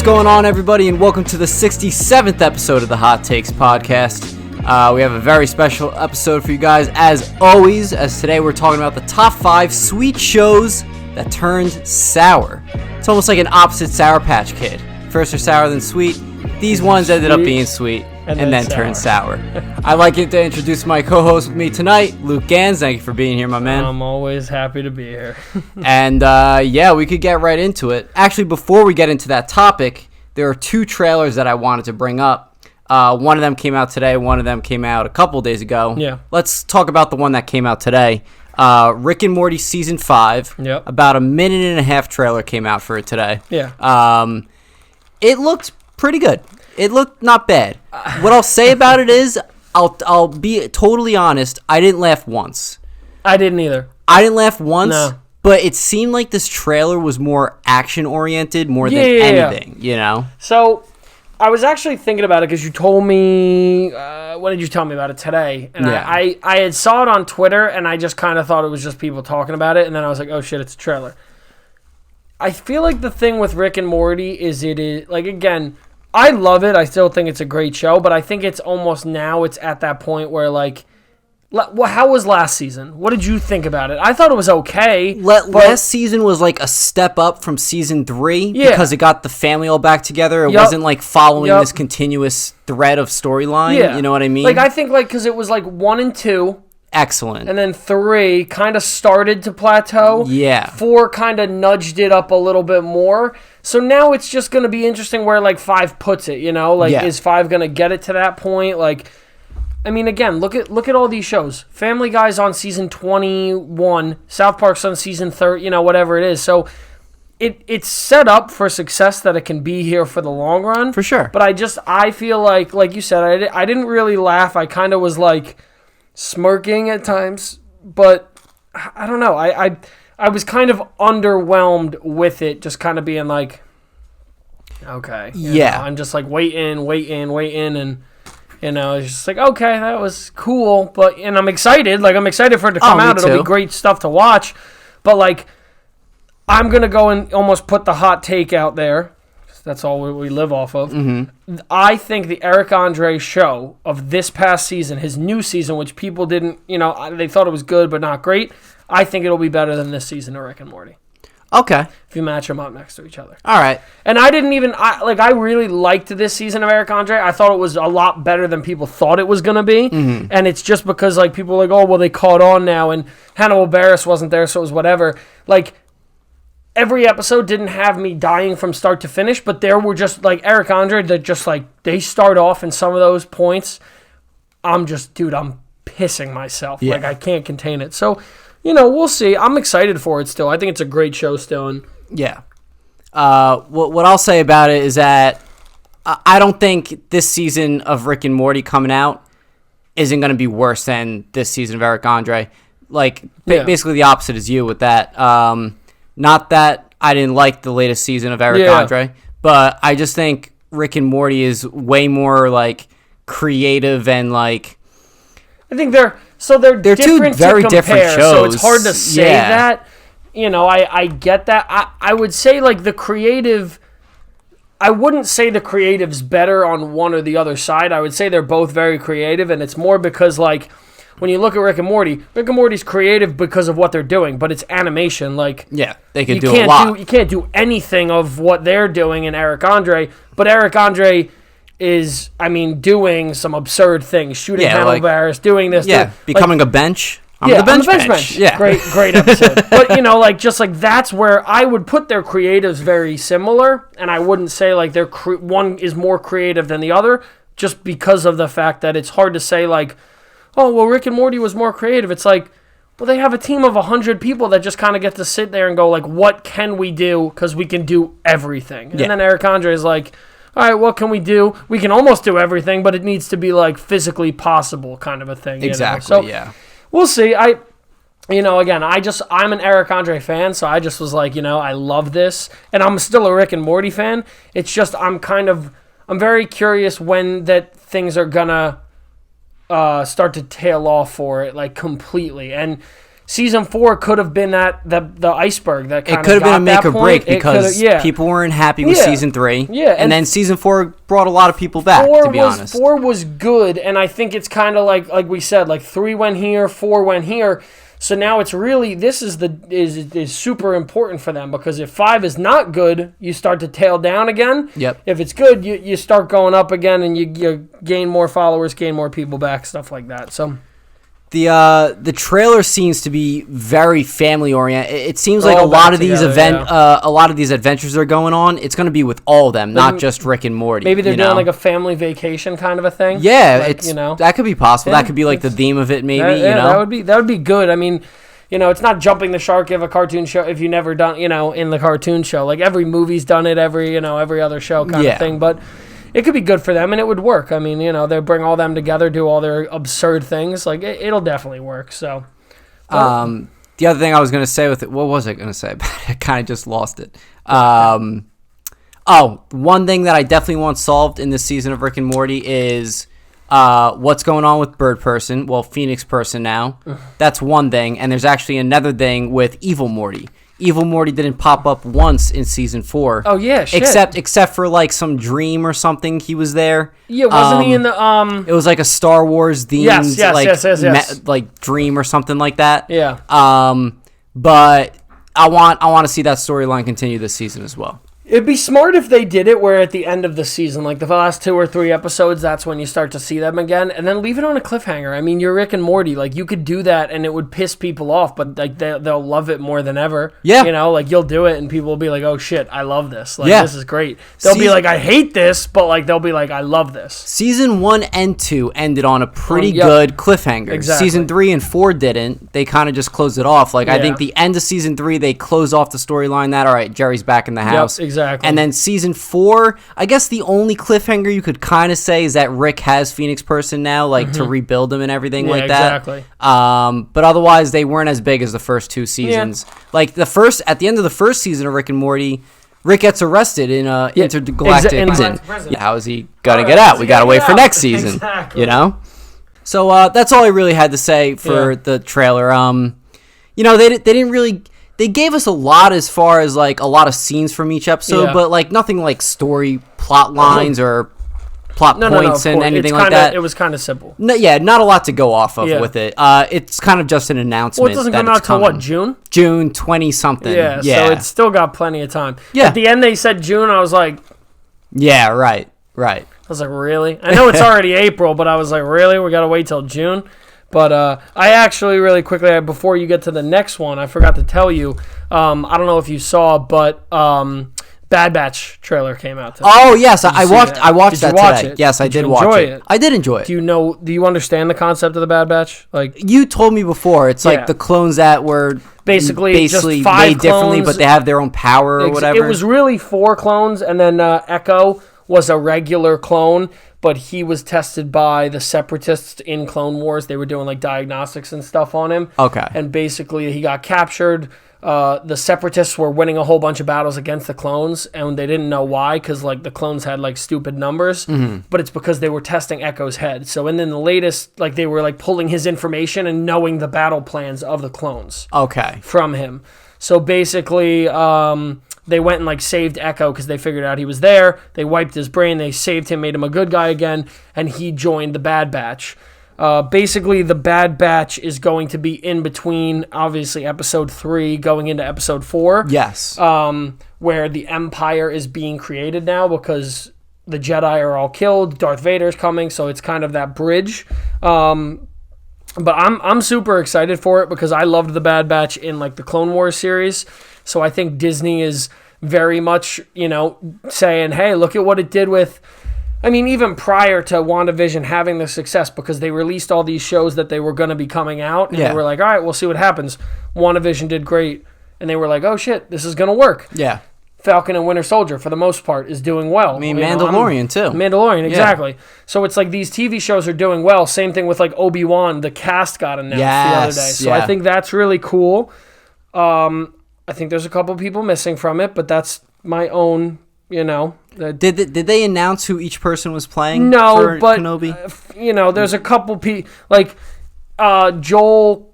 going on, everybody, and welcome to the 67th episode of the Hot Takes podcast. We have a very special episode for you guys, as always, as today we're talking about the top 5 sweet shows that turned sour. It's almost like an opposite Sour Patch Kid. First are sour, then sweet. These ones ended up being sweet and then turned sour. I'd like to introduce my co-host with me tonight, Luke Ganz. Thank you for being here, my man. I'm always happy to be here. And we could get right into it. Actually, before we get into that topic, there are 2 trailers that I wanted to bring up. One of them came out today. One of them came out a couple days ago. Yeah. Let's talk about the one that came out today. Rick and Morty Season 5. Yep. About a minute and a half trailer came out for it today. Yeah. It looked pretty good. It looked not bad. What I'll say about it is, I'll be totally honest, I didn't laugh once. I didn't either. I didn't laugh once. No. But it seemed like this trailer was more action-oriented more than anything, you know? So, I was actually thinking about it because you told me, when did you tell me about it today? And yeah. I had saw it on Twitter, and I just kind of thought it was just people talking about it, and then I was like, oh shit, it's a trailer. I feel like the thing with Rick and Morty is like, again, I love it. I still think it's a great show, but I think it's almost now it's at that point where, like, how was last season? What did you think about it? I thought it was okay. Last season was like a step up from season 3 because it got the family all back together. It wasn't like following this continuous thread of storyline. Yeah. You know what I mean? Like, I think, like, because it was like 1 and 2. Excellent. And then 3 kind of started to plateau. Yeah. 4 kind of nudged it up a little bit more. So now it's just going to be interesting where, like, 5 puts it, you know? Like, is 5 going to get it to that point? Like, I mean, again, look at all these shows. Family Guy's on season 21. South Park's on season 30, you know, whatever it is. So it's set up for success that it can be here for the long run. For sure. But I feel like you said, I didn't really laugh. I kind of was, like, smirking at times. But I don't know. I was kind of underwhelmed with it, just kind of being like, okay. Yeah. I'm just like waiting, and, you know, it's just like, okay, that was cool, and I'm excited. Like, I'm excited for it to come out. It'll be great stuff to watch. But, like, I'm going to go and almost put the hot take out there. That's all we live off of. Mm-hmm. I think the Eric Andre show of this past season, his new season, which people didn't, you know, they thought it was good but not great, I think it'll be better than this season of Rick and Morty. Okay. If you match them up next to each other. All right. And I didn't even, I really liked this season of Eric Andre. I thought it was a lot better than people thought it was going to be. Mm-hmm. And it's just because, like, people are like, oh, well, they caught on now, and Hannibal Buress wasn't there, so it was whatever. Like, every episode didn't have me dying from start to finish, but there were just, like, Eric Andre that just, like, they start off in some of those points. I'm pissing myself. Yeah. Like, I can't contain it. So, you know, we'll see. I'm excited for it still. I think it's a great show still. And yeah. What I'll say about it is that I don't think this season of Rick and Morty coming out isn't going to be worse than this season of Eric Andre. Like, basically the opposite is you with that. Not that I didn't like the latest season of Eric Andre, but I just think Rick and Morty is way more, like, creative and, like, I think they're two very different shows. So it's hard to say that. You know, I get that. I would say, like, the creative, I wouldn't say the creative's better on one or the other side. I would say they're both very creative, and it's more because, like, when you look at Rick and Morty's creative because of what they're doing, but it's animation. Like, yeah, they can do a lot. You can't do anything of what they're doing in Eric Andre, but Eric Andre is, I mean, doing some absurd things, shooting Hannibal Buress, doing this. Yeah, becoming a bench. I'm the bench. Yeah. Great episode. But, you know, like, just like that's where I would put their creatives very similar, and I wouldn't say, like, one is more creative than the other, just because of the fact that it's hard to say, like, oh, well, Rick and Morty was more creative. It's like, well, they have a team of 100 people that just kind of get to sit there and go, like, what can we do? Because we can do everything. And then Eric Andre is like, all right, what can we do? We can almost do everything, but it needs to be, like, physically possible kind of a thing. Exactly, you know? So, we'll see. Again, I'm an Eric Andre fan, so I just was like, you know, I love this. And I'm still a Rick and Morty fan. It's just I'm very curious when that things are going to start to tail off for it, like, completely. And Season 4 could have been the iceberg that kind of it could have been a make or point. break because people weren't happy with season 3. Yeah, and then season 4 brought a lot of people back. To be honest, 4 was good, and I think it's kind of like we said, like 3 went here, 4 went here. So now it's really this is super important for them because if 5 is not good, you start to tail down again. Yep. If it's good, you start going up again, and you gain more followers, gain more people back, stuff like that. So. The trailer seems to be very family oriented. It seems like a lot of these adventures they're going on. It's going to be with all of them, not just Rick and Morty. Maybe they're doing like a family vacation kind of a thing. Yeah, like, that could be possible. That could be like the theme of it. Maybe that would be good. I mean, it's not jumping the shark if a cartoon show if you never done in the cartoon show. Like every movie's done it, every other show kind of thing, but. It could be good for them, and it would work. I mean, they bring all them together, do all their absurd things. Like, it'll definitely work, so. The other thing I was going to say with it, what was I going to say? I kind of just lost it. One thing that I definitely want solved in this season of Rick and Morty is what's going on with Bird Person. Well, Phoenix Person now. That's one thing, and there's actually another thing with Evil Morty. Evil Morty didn't pop up once in season 4. Oh yeah, shit. Except for like some dream or something, he was there. Yeah, wasn't he in the It was like a Star Wars themed yes. Like dream or something like that. Yeah. But I want to see that storyline continue this season as well. It'd be smart if they did it where at the end of the season, like the last 2 or 3 episodes, that's when you start to see them again, and then leave it on a cliffhanger. I mean, you're Rick and Morty. Like, you could do that, and it would piss people off, but like they'll love it more than ever. Yeah. Like, you'll do it, and people will be like, oh, shit, I love this. Like, this is great. They'll be like, I hate this, but like they'll be like, I love this. Season 1 and 2 ended on a pretty good cliffhanger. Exactly. Season 3 and 4 didn't. They kind of just closed it off. Like, I think the end of season 3, they closed off the storyline that, all right, Jerry's back in the house. Yep, exactly. And then season 4, I guess the only cliffhanger you could kind of say is that Rick has Phoenix Person now, like to rebuild him and everything like that. Exactly. But otherwise, they weren't as big as the first 2 seasons. Yeah. Like at the end of the first season of Rick and Morty, Rick gets arrested in a intergalactic prison. Yeah, how is he gonna get out? We gotta wait for next season. Exactly. So that's all I really had to say for the trailer. They didn't really. They gave us a lot as far as, like, a lot of scenes from each episode, but, like, nothing like story plot lines or plot points and anything like that. It was kind of simple. No, not a lot to go off of with it. It's kind of just an announcement. Well, it doesn't come out till, what, June? June 20-something. Yeah, so it's still got plenty of time. Yeah. At the end, they said June. I was like... Yeah, right. I was like, really? I know it's already April, but I was like, really? We got to wait till June? But I actually, really quickly, before you get to the next one, I forgot to tell you, I don't know if you saw, but Bad Batch trailer came out today. Oh, yes, I watched that today. It? Yes, I did watch it. I did enjoy it. Do you understand the concept of the Bad Batch? Like, you told me before, it's like the clones that were basically just 5 made differently, but they have their own power or whatever. It was really 4 clones, and then Echo was a regular clone, but he was tested by the Separatists in Clone Wars. They were doing like diagnostics and stuff on him. Okay. And basically he got captured. The Separatists were winning a whole bunch of battles against the clones, and they didn't know why, because like the clones had like stupid numbers, but it's because they were testing Echo's head. So and then the latest, like they were like pulling his information and knowing the battle plans of the clones. Okay. From him. So basically, they went and like saved Echo because they figured out he was there. They wiped his brain. They saved him, made him a good guy again, and he joined the Bad Batch. Basically, the Bad Batch is going to be in between, obviously, episode 3 going into episode 4. Yes. Where the Empire is being created now because the Jedi are all killed. Darth Vader's coming, so it's kind of that bridge. But I'm super excited for it because I loved the Bad Batch in like the Clone Wars series. So I think Disney is very much, saying, hey, look at what it did with... I mean, even prior to WandaVision having the success, because they released all these shows that they were going to be coming out, and they were like, all right, we'll see what happens. WandaVision did great, and they were like, oh shit, this is going to work. Yeah. Falcon and Winter Soldier, for the most part, is doing well. I mean, Mandalorian, too. Mandalorian, exactly. Yeah. So it's like these TV shows are doing well. Same thing with like Obi-Wan. The cast got announced the other day. So I think that's really cool. I think there's a couple people missing from it, but that's my own, Did they announce who each person was playing? No, for but Kenobi? There's a couple people like Joel.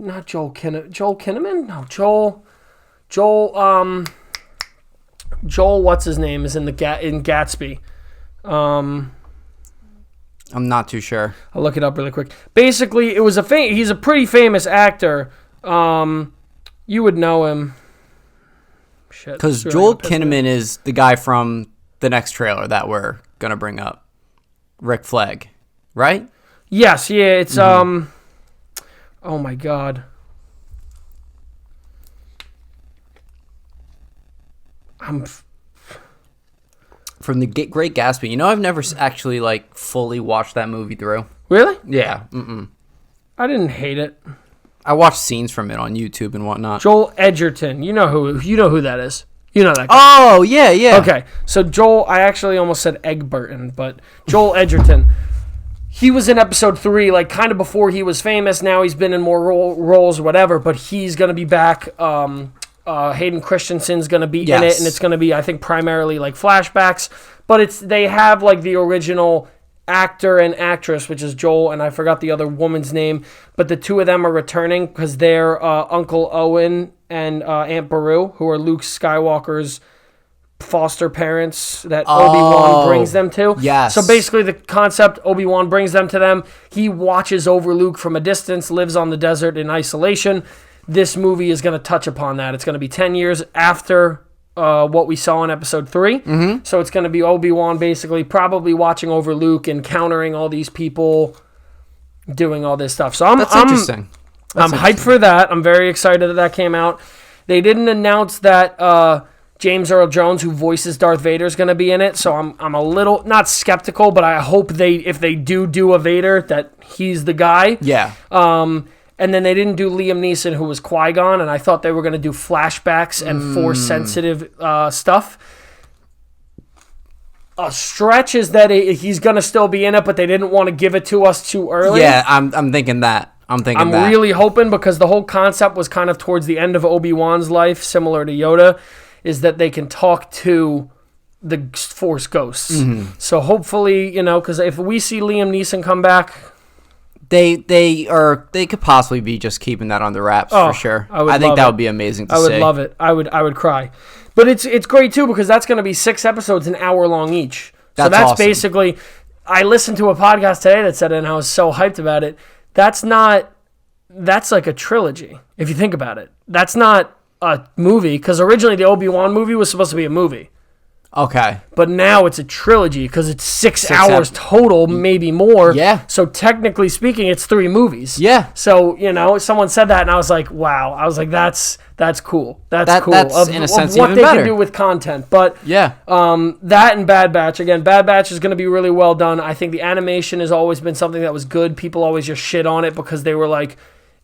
not Joel Kinnaman? No, Joel, what's his name, is in Gatsby. I'm not too sure. I'll look it up really quick. Basically, it was he's a pretty famous actor. You would know him. Because Joel Kinnaman is the guy from the next trailer that we're going to bring up. Rick Flag, right? Yes, yeah, it's, oh my God. From the Great Gatsby. You know, I've never actually, like, fully watched that movie through. Really? Yeah. I didn't hate it. I watched scenes from it on YouTube and whatnot. Joel Edgerton. You know who that is. You know that guy. Oh, yeah. Okay, so Joel, I actually almost said Egberton, but Joel Edgerton. He was in episode 3, like, kind of before he was famous. Now he's been in more roles or whatever, but he's going to be back. Hayden Christensen's going to be in it, and it's going to be, I think, primarily, like, flashbacks. But they have, like, the original actor and actress, which is Joel, and I forgot the other woman's name, but the two of them are returning because they're Uncle Owen and Aunt Beru, who are Luke Skywalker's foster parents that Obi-Wan brings them to. Yes. So basically the concept, Obi-Wan brings them to them. He watches over Luke from a distance, lives on the desert in isolation. This movie is going to touch upon that. It's going to be 10 years after what we saw in episode 3. Mm-hmm. So it's going to be Obi-Wan basically probably watching over Luke, encountering all these people, doing all this stuff. So That's interesting. I'm hyped for that. I'm very excited that came out. They didn't announce that James Earl Jones, who voices Darth Vader, is going to be in it. So I'm a little, not skeptical, but I hope if they do a Vader, that he's the guy. Yeah. And then they didn't do Liam Neeson, who was Qui-Gon, and I thought they were going to do flashbacks and Force-sensitive stuff. A stretch is that he's going to still be in it, but they didn't want to give it to us too early. Yeah, I'm thinking that. I'm really hoping, because the whole concept was kind of towards the end of Obi-Wan's life, similar to Yoda, is that they can talk to the Force ghosts. Mm-hmm. So hopefully, because if we see Liam Neeson come back... They could possibly be just keeping that under wraps for sure. I think that would be amazing to see. I would love it. I would cry. But it's great too, because that's going to be 6 episodes, an hour long each. So that's awesome. Basically, I listened to a podcast today that said it, and I was so hyped about it. That's like a trilogy, if you think about it. That's not a movie, because originally the Obi-Wan movie was supposed to be a movie. Okay. But now it's a trilogy because it's 6 hours total, maybe more. Yeah. So technically speaking, it's 3 movies. Yeah. So, someone said that and I was like, wow. I was like, that's cool. That's cool. That's in a sense what even they better. can do with content. But yeah. That and Bad Batch. Again, Bad Batch is going to be really well done. I think the animation has always been something that was good. People always just shit on it because they were like,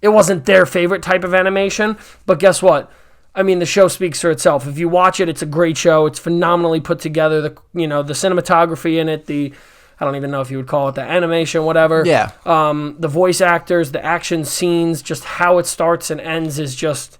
it wasn't their favorite type of animation. But guess what? I mean, the show speaks for itself. If you watch it, it's a great show. It's phenomenally put together. The cinematography in it, I don't even know if you would call it the animation, whatever. Yeah. The voice actors, the action scenes, just how it starts and ends is just.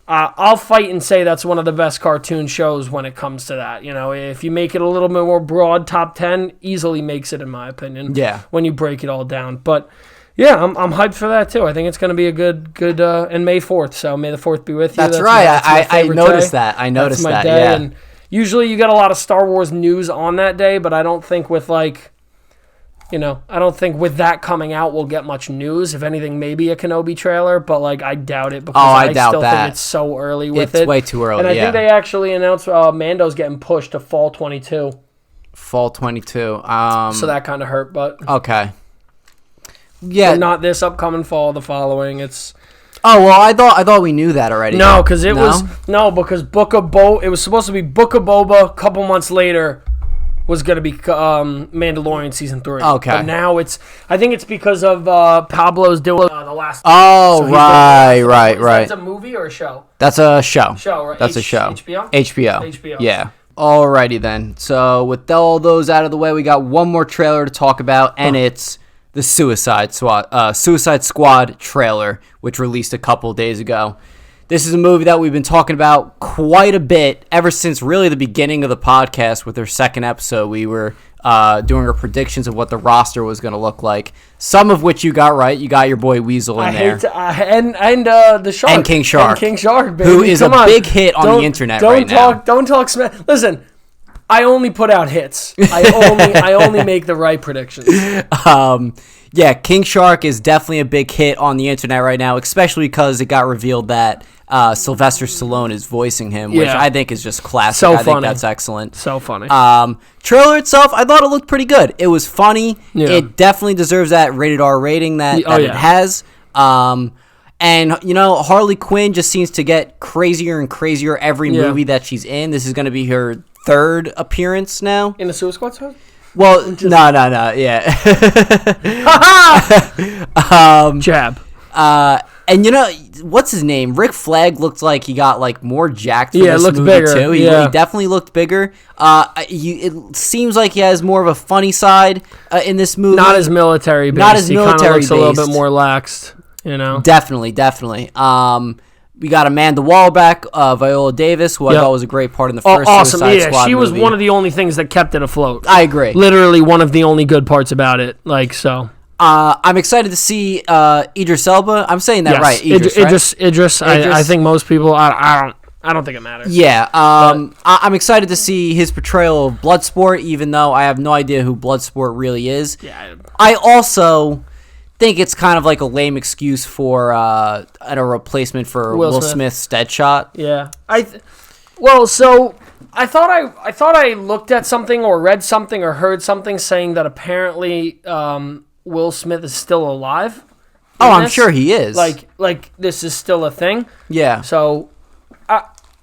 I'll fight and say that's one of the best cartoon shows when it comes to that. If you make it a little bit more broad, top 10 easily makes it, in my opinion. Yeah. When you break it all down, but. Yeah, I'm hyped for that too. I think it's going to be a good and May 4th, so May the 4th be with you. That's right. I noticed that. I noticed that, day. Yeah. And usually you get a lot of Star Wars news on that day, but I don't think with I don't think with that coming out we'll get much news. If anything, maybe a Kenobi trailer, but I doubt it because I still think it's so early with it. It's way too early, and I think they actually announced Mando's getting pushed to fall 22. Fall 22. So that kind of hurt, but... Okay. Yeah, but not this upcoming fall. The following, it's. Oh well, I thought we knew that already. No, because because Book of Boba. It was supposed to be Book of Boba. A couple months later, was going to be Mandalorian season 3. Okay, but now it's. I think it's because of Pablo's doing the last. Oh, so right. That's a movie or a show? That's a show. Show, right? That's a show. HBO. Yeah. Alrighty then. So with all those out of the way, we got one more trailer to talk about, and it's the Suicide Squad trailer, which released a couple days ago. This is a movie that we've been talking about quite a bit ever since really the beginning of the podcast with our second episode. We were doing our predictions of what the roster was going to look like. Some of which you got right. You got your boy Weasel in there. And the Shark. And King Shark. And King Shark, baby. Who is a big hit on the internet right now. Don't talk smack. Listen, I only put out hits. I only make the right predictions. Yeah, King Shark is definitely a big hit on the internet right now, especially because it got revealed that Sylvester Stallone is voicing him, which I think is just classic. So I funny. think that's excellent. So funny. Trailer itself, I thought it looked pretty good. It was funny. Yeah. It definitely deserves that rated R rating that it has. And, Harley Quinn just seems to get crazier and crazier every movie that she's in. This is going to be her third appearance now. In the Suicide Squad? Well, no, yeah. Jab. And what's his name? Rick Flag looked like he got more jacked for this looked movie bigger. too. He definitely looked bigger. It seems like he has more of a funny side in this movie. Not as military based. Not as He kinda military looks a little based. bit more laxed, Definitely. We got Amanda Waller back, Viola Davis, who I thought was a great part in the first awesome. Suicide Squad she was movie. one of the only things that kept it afloat. I agree. Literally one of the only good parts about it. I'm excited to see Idris Elba. I'm saying that right. Idris. I think most people. I don't think it matters. Yeah. I'm excited to see his portrayal of Bloodsport, even though I have no idea who Bloodsport really is. Yeah. I also think it's kind of like a lame excuse for a replacement for Will Smith's Deadshot. Yeah. So I thought I looked at something or read something or heard something saying that apparently Will Smith is still alive. I'm sure he is. Like this is still a thing. Yeah. So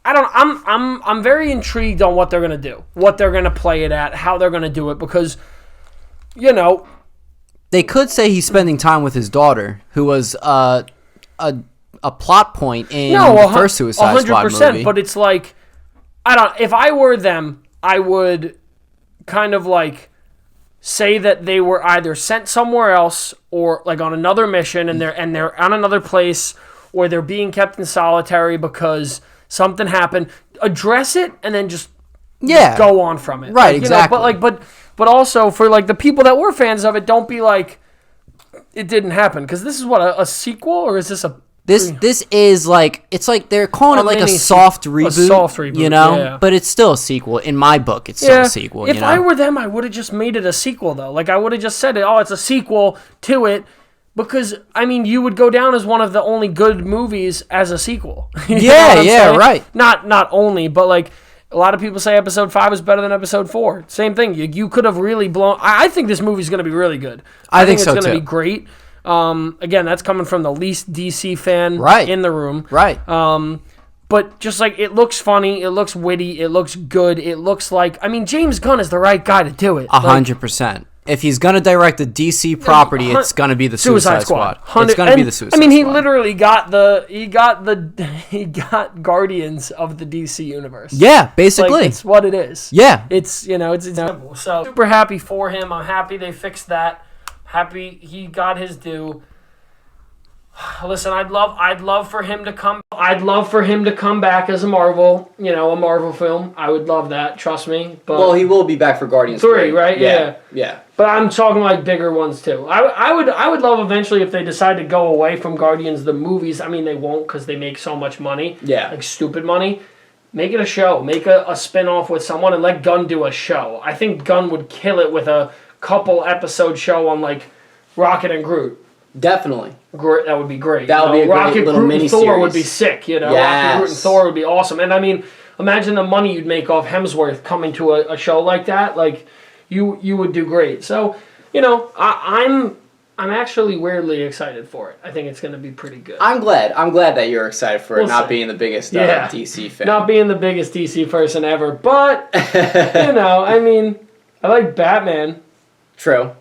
I'm very intrigued on what they're gonna do, what they're gonna play it at, how they're gonna do it, because they could say he's spending time with his daughter, who was a plot point in the first Suicide Squad movie. But it's like, if I were them, I would kind of say that they were either sent somewhere else or on another mission and they're on another place, or they're being kept in solitary because something happened. Address it and then just go on from it. Right, exactly. But also for the people that were fans of it, don't be like it didn't happen, because this is what a sequel, or is this a This is it's like they're calling it a soft reboot. A soft reboot, but it's still a sequel. In my book, it's still a sequel. If I were them, I would have just made it a sequel, though. I would have just said it. Oh, it's a sequel to it, because you would go down as one of the only good movies as a sequel. Right. Not only, but a lot of people say Episode 5 is better than Episode 4. Same thing. You could have really blown. I think this movie's going to be really good. I think so it's going to be great. Again, that's coming from the least DC fan in the room. Right. But just it looks funny, it looks witty, it looks good, it looks James Gunn is the right guy to do it. 100%. If he's gonna direct a DC property, it's gonna be the Suicide Squad. It's gonna be the Suicide Squad. He literally got Guardians of the DC universe. Yeah, basically, it's what it is. Yeah, it's simple. So super happy for him. I'm happy they fixed that. Happy he got his due. Listen, I'd love for him to come. I'd love for him to come back as a Marvel film. I would love that. Trust me. But he will be back for Guardians 3, right? Yeah. But I'm talking bigger ones too. I would love eventually if they decide to go away from Guardians the movies. They won't, because they make so much money. Yeah. Stupid money. Make it a show. Make a spin-off with someone and let Gunn do a show. I think Gunn would kill it with a couple episode show on Rocket and Groot. Definitely. That would be great. That would be a Rocket, great little Groot, mini and Thor series. would be sick. Yes. Rocket, Groot, and Thor would be awesome. And imagine the money you'd make off Hemsworth coming to a show like that. You would do great. So, I'm actually weirdly excited for it. I think it's going to be pretty good. I'm glad that you're excited for it, not being the biggest DC fan. Not being the biggest DC person ever, but I like Batman. True.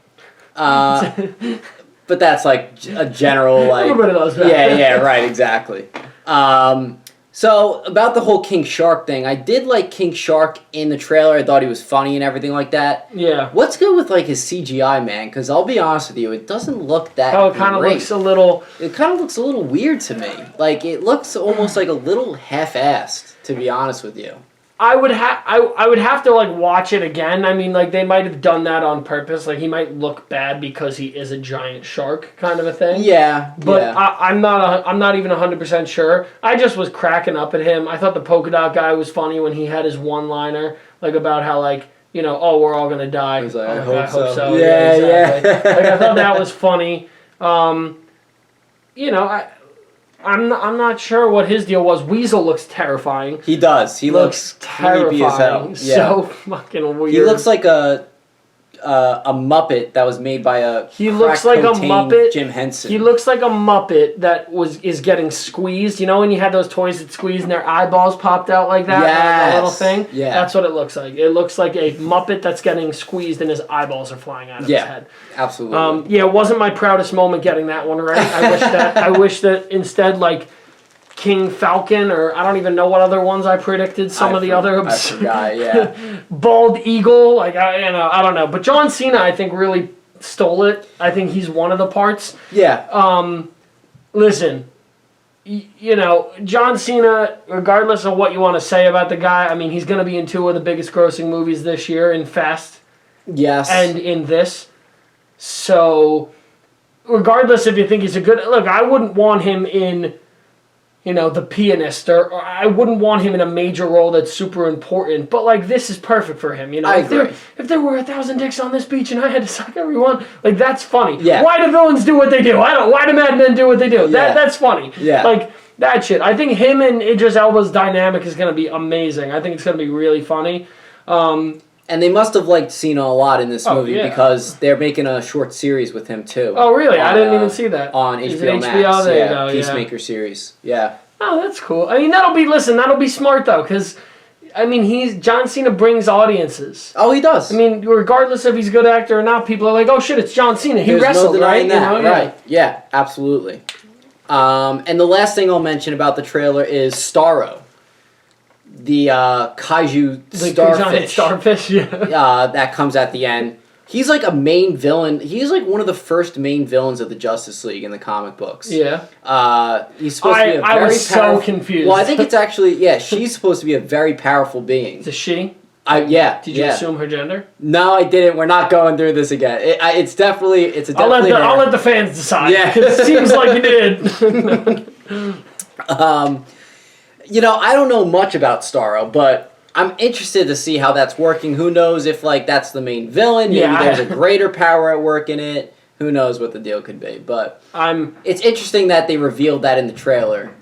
But that's a general Everybody loves Batman. Yeah, right, exactly. So, about the whole King Shark thing, I did like King Shark in the trailer. I thought he was funny and everything like that. Yeah. What's good with, like, his CGI, man? Because I'll be honest with you, it doesn't look that Oh, it kind of looks a little... It kind of looks a little weird to me. Like, it looks almost like a little half-assed, to be honest with you. I would have to like watch it again. I mean, like they might have done that on purpose. Like he might look bad because he is a giant shark, kind of a thing. Yeah, but yeah. I'm not even 100% sure. I just was cracking up at him. I thought the polka dot guy was funny when he had his one-liner, like about how like oh we're all gonna die. He's like, I hope so. Yeah, exactly. Like I thought that was funny. I'm not sure what his deal was. Weasel looks terrifying. He does. He looks creepy as hell. Yeah. So fucking weird. He looks like a Muppet that was made by a He looks like a Muppet. Jim Henson. He looks like a Muppet that is getting squeezed. You know when you had those toys that squeezed and their eyeballs popped out like that? Yes. That little thing? Yeah. That's what it looks like. It looks like a Muppet that's getting squeezed and his eyeballs are flying out of his head. Absolutely. It wasn't my proudest moment getting that one right. I wish that instead like King Falcon, or I don't even know what other ones I predicted. Some of the other I forgot, yeah. Bald Eagle, like I don't know. But John Cena, I think, really stole it. I think he's one of the parts. Yeah. Listen, John Cena, regardless of what you want to say about the guy, I mean, he's going to be in 2 of the biggest grossing movies this year, in Fast. Yes. And in this. So, regardless if you think he's a good... Look, I wouldn't want him in... The Pianist, or I wouldn't want him in a major role that's super important, but, like, this is perfect for him, I agree. If there were 1,000 dicks on this beach and I had to suck everyone, like, that's funny. Yeah. Why do villains do what they do? Why do madmen do what they do? Yeah. That's funny. Yeah. Like, that shit. I think him and Idris Elba's dynamic is going to be amazing. I think it's going to be really funny. And they must have liked Cena a lot in this movie because they're making a short series with him too. Oh, really? I didn't even see that. On Is HBO it Max. HBO? There you go, Peacemaker series. Yeah. Oh, that's cool. I mean, that'll be smart though, because I mean, John Cena brings audiences. Oh, he does. I mean, regardless if he's a good actor or not, people are like, "Oh shit, it's John Cena. He wrestled, no denying right?" that. Right? Yeah, absolutely. And the last thing I'll mention about the trailer is Starro. The kaiju starfish, yeah. That comes at the end. He's like a main villain. He's like one of the first main villains of the Justice League in the comic books. Yeah. He's supposed to be a very I was so confused. Well, I think it's actually, she's supposed to be a very powerful being. Is it she? Yeah. Did you assume her gender? No, I didn't. We're not going through this again. It's definitely I'll let the fans decide. Yeah. It seems like you did. I don't know much about Starro, but I'm interested to see how that's working. Who knows if that's the main villain? Maybe there's a greater power at work in it. Who knows what the deal could be? But it's interesting that they revealed that in the trailer.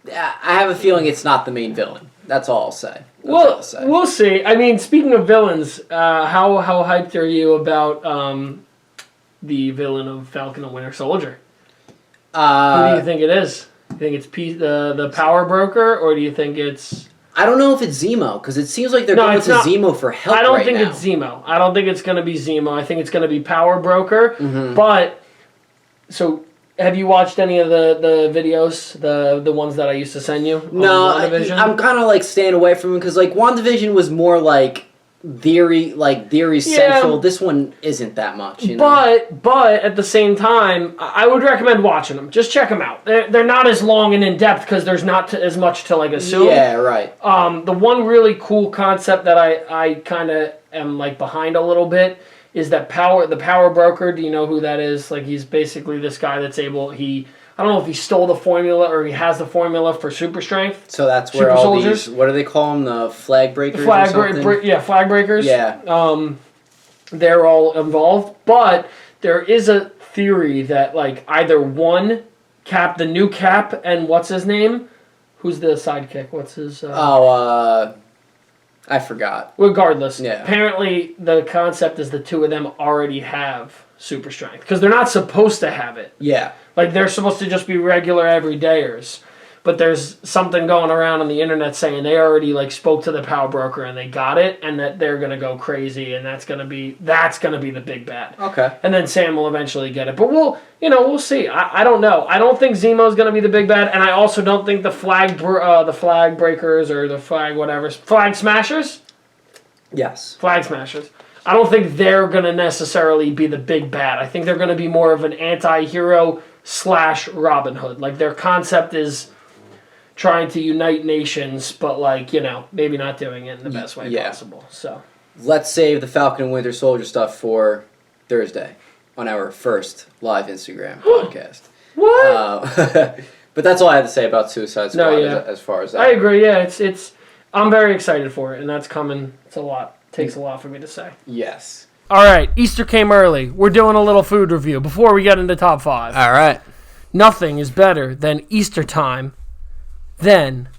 I have a feeling it's not the main villain. That's all I'll say. We'll see. I mean, speaking of villains, how hyped are you about the villain of Falcon and Winter Soldier? Who do you think it is? You think it's the power broker, or do you think it's... I don't know if it's Zemo, because it seems like they're going to Zemo for help I don't think it's Zemo. I don't think it's going to be Zemo. I think it's going to be Power Broker. Mm-hmm. But, so, have you watched any of the videos, the ones that I used to send you? No, I'm kind of staying away from them, because WandaVision was more theory central. This one isn't that much, But at the same time, I would recommend watching them. Just check them out. They're not as long and in depth because there's not as much to assume. Yeah, right. The one really cool concept that I kind of am behind a little bit is that the power broker. Do you know who that is? He's basically this guy that's able. I don't know if he stole the formula or he has the formula for super strength. So that's where all soldiers. These, what do they call them, the flag breakers flag breakers. Yeah. They're all involved. But there is a theory that, either one, Cap, the new Cap, and what's his name? Who's the sidekick? What's his... I forgot. Regardless. Yeah. Apparently, the concept is the two of them already have super strength. Because they're not supposed to have it. Yeah. They're supposed to just be regular everydayers. but there's something going around on the internet saying they already like spoke to the power broker and they got it, and that they're gonna go crazy, and that's gonna be the big bad. Okay. And then Sam will eventually get it, but we'll see. I don't know. I don't think Zemo's gonna be the big bad, and I also don't think the flag breakers or the flag smashers. Yes. Flag smashers. I don't think they're going to necessarily be the big bad. I think they're going to be more of an anti-hero / Robin Hood. Like, their concept is trying to unite nations, but, like, maybe not doing it in the best way possible. So let's save the Falcon and Winter Soldier stuff for Thursday on our first live Instagram podcast. What? But that's all I had to say about Suicide Squad as far as that. I agree, yeah. I'm very excited for it, and that's coming. It's a lot. Takes a lot for me to say. Yes. All right, Easter came early. We're doing a little food review before we get into top 5. All right. Nothing is better than Easter time than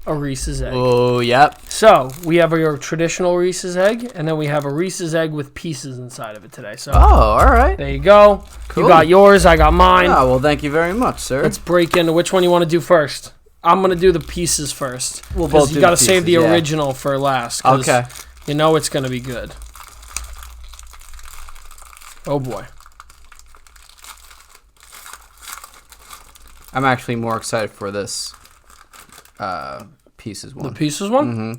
a Reese's egg. Oh, yep. So, we have your traditional Reese's egg, and then we have a Reese's egg with pieces inside of it today. So, all right. There you go. Cool. You got yours, I got mine. Oh, well, thank you very much, sir. Let's break into which one you want to do first. I'm going to do the pieces first. We'll both do you got to the save the pieces, original for last. Okay. You know it's going to be good. Oh, boy. I'm actually more excited for this pieces one. The pieces one? Mm-hmm.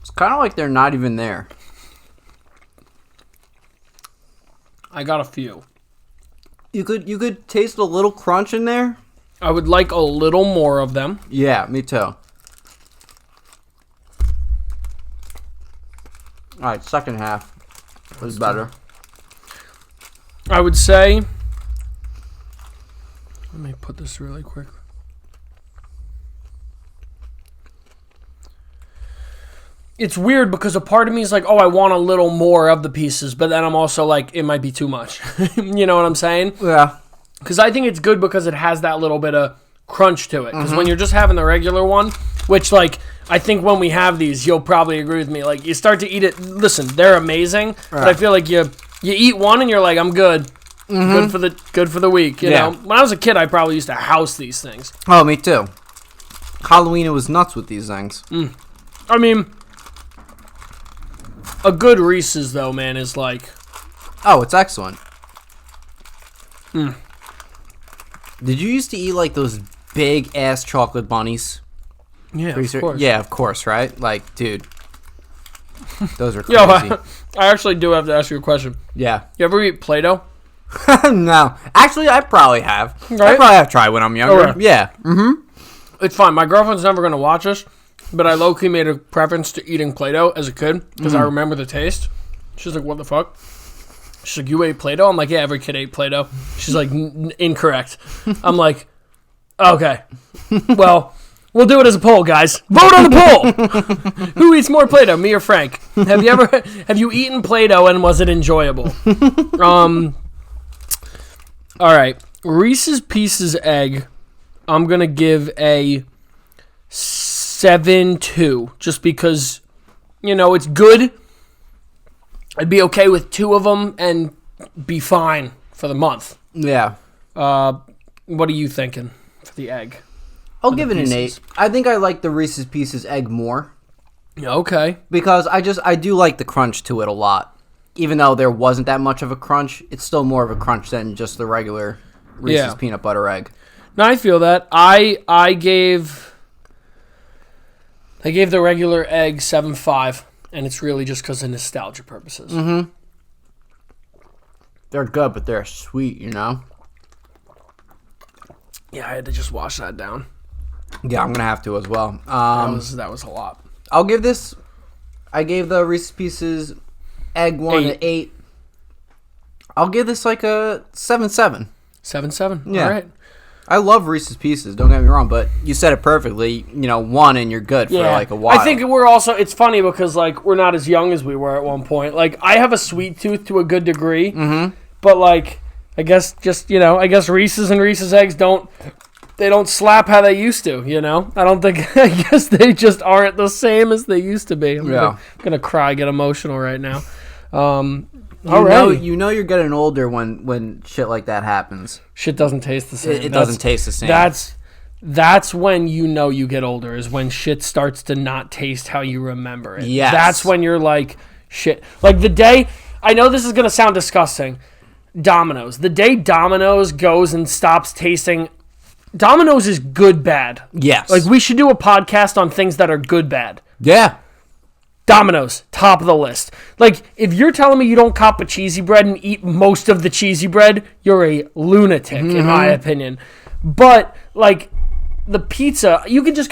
It's kind of like they're not even there. I got a few. You could taste a little crunch in there. I would like a little more of them. Yeah, me too. All right, second half was better. I would say... Let me put this really quick. It's weird because a part of me is like, oh, I want a little more of the pieces, but then I'm also like, it might be too much. You know what I'm saying? Yeah. Because I think it's good because it has that little bit of crunch to it. Because when you're just having the regular one, which, like, I think when we have these, you'll probably agree with me. Like, you start to eat it. Listen, they're amazing, but I feel like you eat one and you're like, I'm good. Good for the week. You know, when I was a kid, I probably used to house these things. Oh, me too. Halloween, it was nuts with these things. I mean, a good Reese's though, man, is like. Oh, it's excellent. Did you used to eat like those big ass chocolate bunnies? Yeah, of course. Yeah, of course, right? Like, dude, those are crazy. Yo, I actually do have to ask you a question. Yeah. You ever eat Play-Doh? No. Actually, I probably have. Right? I probably have tried when I'm younger. Right. Yeah. It's fine. My girlfriend's never going to watch us, but I low-key made a preference to eating Play-Doh as a kid because I remember the taste. She's like, what the fuck? She's like, you ate Play-Doh? I'm like, yeah, every kid ate Play-Doh. She's like, incorrect. I'm like, okay. Well, we'll do it as a poll, guys. Vote on the poll. Who eats more Play-Doh, me or Frank? Have you eaten Play-Doh and was it enjoyable? All right. Reese's Pieces egg, I'm going to give a 7-2 just because, you know, it's good. I'd be okay with 2 of them and be fine for the month. Yeah. What are you thinking for the egg? I'll give it an 8. I think I like the Reese's Pieces egg more. Okay. Because I do like the crunch to it a lot. Even though there wasn't that much of a crunch, it's still more of a crunch than just the regular Reese's peanut butter egg. No, I feel that. I gave the regular egg 7.5, and it's really just because of nostalgia purposes. They're good, but they're sweet, you know? Yeah, I had to just wash that down. Yeah, I'm going to have to as well. That was a lot. I'll give this... I gave the Reese's Pieces egg one an 8. I'll give this like a 7.7. 7.7? Yeah. All right. I love Reese's Pieces, don't get me wrong, but you said it perfectly. You know, 1 and you're good for like a while. I think we're also... It's funny because, like, we're not as young as we were at one point. Like, I have a sweet tooth to a good degree, but, like, I guess just, you know, I guess Reese's and Reese's eggs don't they don't slap how they used to, you know? I don't think, I guess they just aren't the same as they used to be. I'm going to cry, get emotional right now. You know you're getting older when shit like that happens. Shit doesn't taste the same. It doesn't taste the same. That's when you know you get older, is when shit starts to not taste how you remember it. Yes. That's when you're like, shit. Like the day, I know this is going to sound disgusting, Domino's. The day Domino's goes and stops tasting, Domino's is good bad. Yes. Like we should do a podcast on things that are good bad. Yeah. Domino's, top of the list. Like, if you're telling me you don't cop a cheesy bread and eat most of the cheesy bread, you're a lunatic, in my opinion. But, like, the pizza, I could just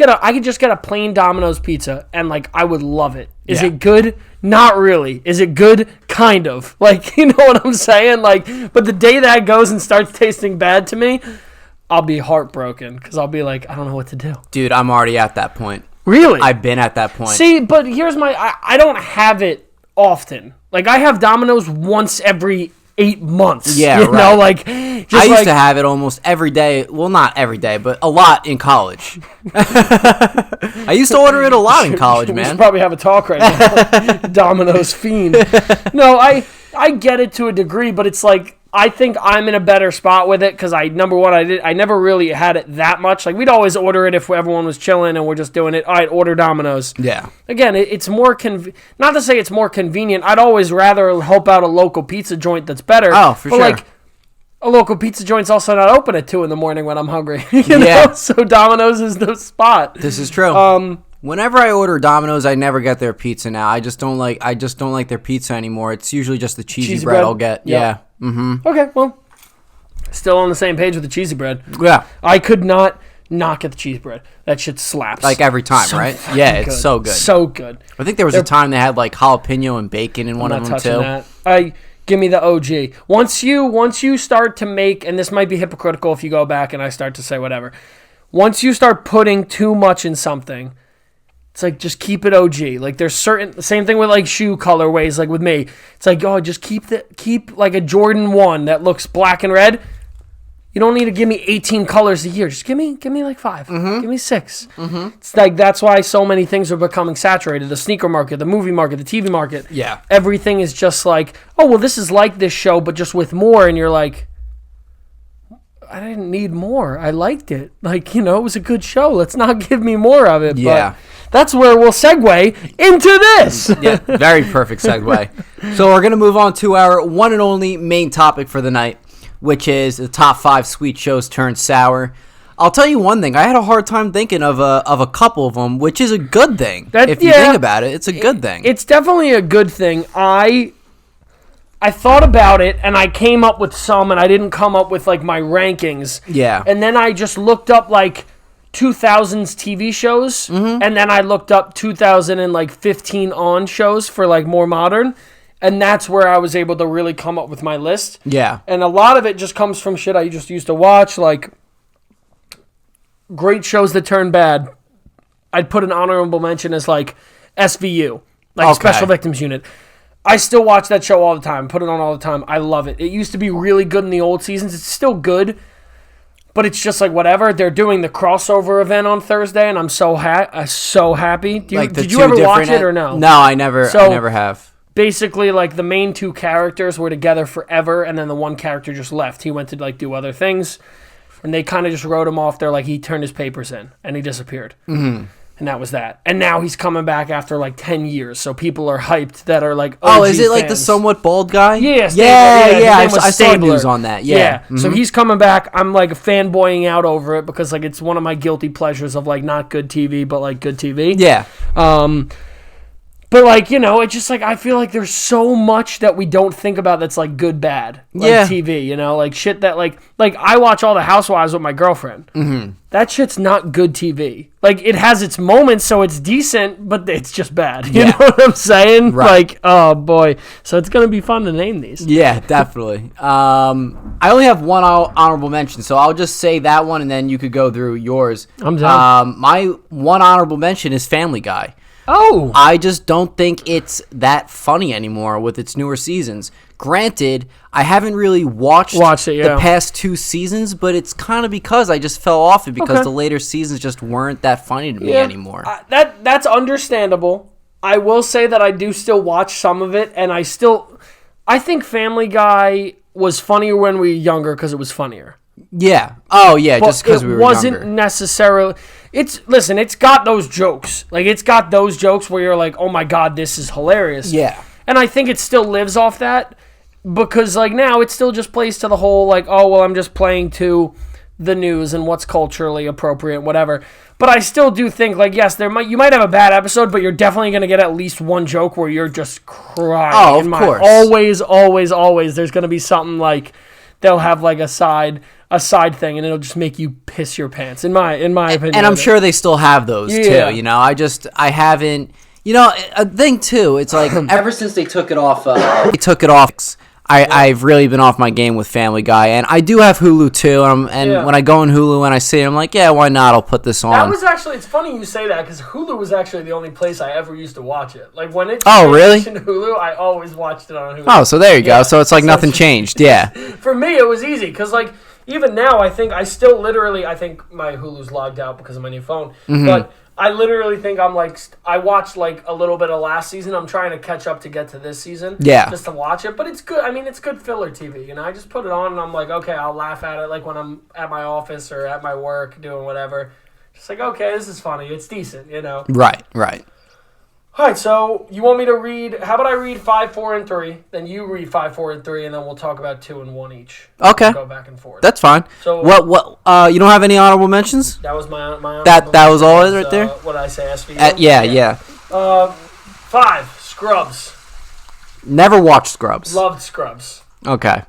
get a plain Domino's pizza, and, like, I would love it. Is it good? Not really. Is it good? Kind of. Like, you know what I'm saying? Like, but the day that goes and starts tasting bad to me, I'll be heartbroken, because I'll be like, I don't know what to do. Dude, I'm already at that point. Really? I've been at that point. See, but here's I don't have it often. Like, I have Domino's once every 8 months. Yeah, you right. know, like, I used to have it almost every day. Well, not every day, but a lot in college. I used to order it a lot in college, we man. should probably have a talk right now. Domino's fiend. No, I get it to a degree, but it's like, I think I'm in a better spot with it because I never really had it that much. Like, we'd always order it if everyone was chilling and we're just doing it. All right, order Domino's. Yeah. Again, it's more not to say it's more convenient. I'd always rather help out a local pizza joint that's better. Oh, for sure. Like, a local pizza joint's also not open at 2 a.m. when I'm hungry. You know? So Domino's is the spot. This is true. Whenever I order Domino's, I never get their pizza now. I just don't like their pizza anymore. It's usually just the cheesy bread I'll get. Yep. Yeah. Mm-hmm. Okay, well, still on the same page with the cheesy bread. Yeah. I could not get the cheese bread. That shit slaps. Like every time, right? Yeah, it's good. so good. So good. I think there was a time they had like jalapeno and bacon in one of them too. That. Give me the OG. Once you start to make, and this might be hypocritical if you go back and I start to say whatever. Once you start putting too much in something, it's like, just keep it OG. Like, there's same thing with like shoe colorways, like with me. It's like, just keep like a Jordan 1 that looks black and red. You don't need to give me 18 colors a year. Just give me like 5. Mm-hmm. Give me 6. Mm-hmm. It's like, that's why so many things are becoming saturated. The sneaker market, the movie market, the TV market. Yeah. Everything is just like, oh, well, this is like this show, but just with more. And you're like, I didn't need more. I liked it. Like, you know, it was a good show. Let's not give me more of it. Yeah. But that's where we'll segue into this. Yeah, very perfect segue. So we're going to move on to our one and only main topic for the night, which is the top 5 sweet shows turned sour. I'll tell you one thing. I had a hard time thinking of a couple of them, which is a good thing. If you think about it, it's a good thing. It's definitely a good thing. I thought about it, and I came up with some, and I didn't come up with, like, my rankings. Yeah. And then I just looked up, like, 2000s TV shows, and then I looked up 2015 on shows for, like, more modern, and that's where I was able to really come up with my list. Yeah. And a lot of it just comes from shit I just used to watch, like, great shows that turn bad. I'd put an honorable mention as, like, SVU, like Special Victims Unit. I still watch that show all the time, put it on all the time. I love it. It used to be really good in the old seasons. It's still good, but it's just like whatever. They're doing the crossover event on Thursday, and I'm so happy. Did you ever watch it or no? No, I never have. Basically, like, the main 2 characters were together forever, and then the one character just left. He went to, like, do other things, and they kind of just wrote him off. They're like, he turned his papers in, and he disappeared. Mm-hmm. And that was that. And now he's coming back after, like, 10 years, so people are hyped that are, like, OG is it, like, fans. the somewhat bald guy? Yeah, I saw news on that. Yeah. Mm-hmm. So he's coming back. I'm, like, fanboying out over it because, like, it's one of my guilty pleasures of, like, not good TV, but, like, good TV. Yeah. But, like, you know, it's just, like, I feel like there's so much that we don't think about that's, like, good, bad. Like, TV, you know? Like, shit that, like, I watch all the Housewives with my girlfriend. Mm-hmm. That shit's not good TV. Like, it has its moments, so it's decent, but it's just bad. You know what I'm saying? Right. Like, oh, boy. So it's going to be fun to name these. Yeah, definitely. I only have one honorable mention, so I'll just say that one, and then you could go through yours. I'm down. My one honorable mention is Family Guy. Oh. I just don't think it's that funny anymore with its newer seasons. Granted, I haven't really watched the past 2 seasons, but it's kind of because I just fell off it because the later seasons just weren't that funny to me anymore. That's understandable. I will say that I do still watch some of it, and I think Family Guy was funnier when we were younger because it was funnier. Yeah. Oh, yeah, just because we were younger. It wasn't necessarily... It's got those jokes. Like, it's got those jokes where you're like, oh my God, this is hilarious. Yeah. And I think it still lives off that because, like, now it still just plays to the whole, like, oh, well, I'm just playing to the news and what's culturally appropriate, whatever. But I still do think, like, yes, you might have a bad episode, but you're definitely going to get at least one joke where you're just crying. Oh, of course. Always, always, always. There's going to be something like they'll have, like, a side thing, and it'll just make you piss your pants, in my opinion. And I'm sure they still have those, too, you know? I haven't... You know, a thing, too, it's like, ever since they took it off... I've really been off my game with Family Guy, and I do have Hulu too. And when I go on Hulu and I see it, I'm like, yeah, why not? I'll put this on. That was actually, it's funny you say that because Hulu was actually the only place I ever used to watch it. Like when it really? In Hulu, I always watched it on Hulu. Oh, so there you go. So it's like nothing changed. Yeah. For me, it was easy because like even now, I think my Hulu's logged out because of my new phone, but. I literally think I watched like a little bit of last season. I'm trying to catch up to get to this season. Yeah. Just to watch it. But it's good. I mean, it's good filler TV. You know, I just put it on and I'm like, okay, I'll laugh at it like when I'm at my office or at my work doing whatever. Just like, okay, this is funny. It's decent, you know? Right. All right, so you want me to read... How about I read 5, 4, and 3, then you read 5, 4, and 3, and then we'll talk about 2 and 1 each. Okay. We'll go back and forth. That's fine. So what you don't have any honorable mentions? That was my That was all right there? What did I say, SVU? Yeah. 5, Scrubs. Never watched Scrubs. Loved Scrubs. Okay.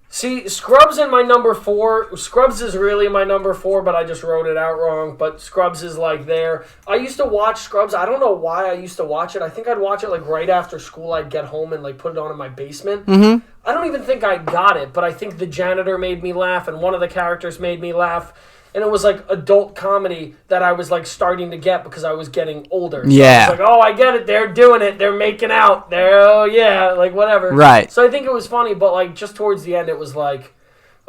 See, Scrubs in my number 4. Scrubs is really my number 4, but I just wrote it out wrong. But Scrubs is like there. I used to watch Scrubs. I don't know why I used to watch it. I think I'd watch it like right after school. I'd get home and like put it on in my basement. Mm-hmm. I don't even think I got it, but I think the janitor made me laugh and one of the characters made me laugh. And it was like adult comedy that I was like starting to get because I was getting older. So I was like, oh, I get it. They're doing it. They're making out. Like whatever. Right. So I think it was funny, but like just towards the end, it was like,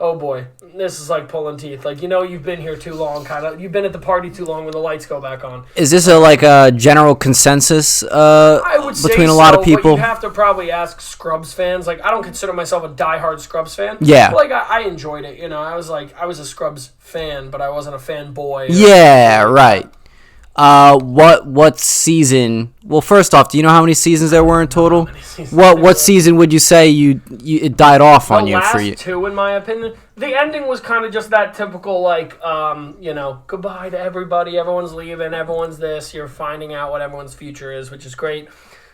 oh boy, this is like pulling teeth. Like, you know, you've been here too long, kind of. You've been at the party too long when the lights go back on. Is this a general consensus I would say between a lot of people? But you have to probably ask Scrubs fans. Like, I don't consider myself a diehard Scrubs fan. Yeah. But, like, I enjoyed it. You know, I was a Scrubs fan, but I wasn't a fanboy. Yeah, right. What season? Well, first off, do you know how many seasons there were in total? What season would you say it died off on you for you? The last 2, in my opinion. The ending was kind of just that typical, like, goodbye to everybody. Everyone's leaving. Everyone's this. You're finding out what everyone's future is, which is great.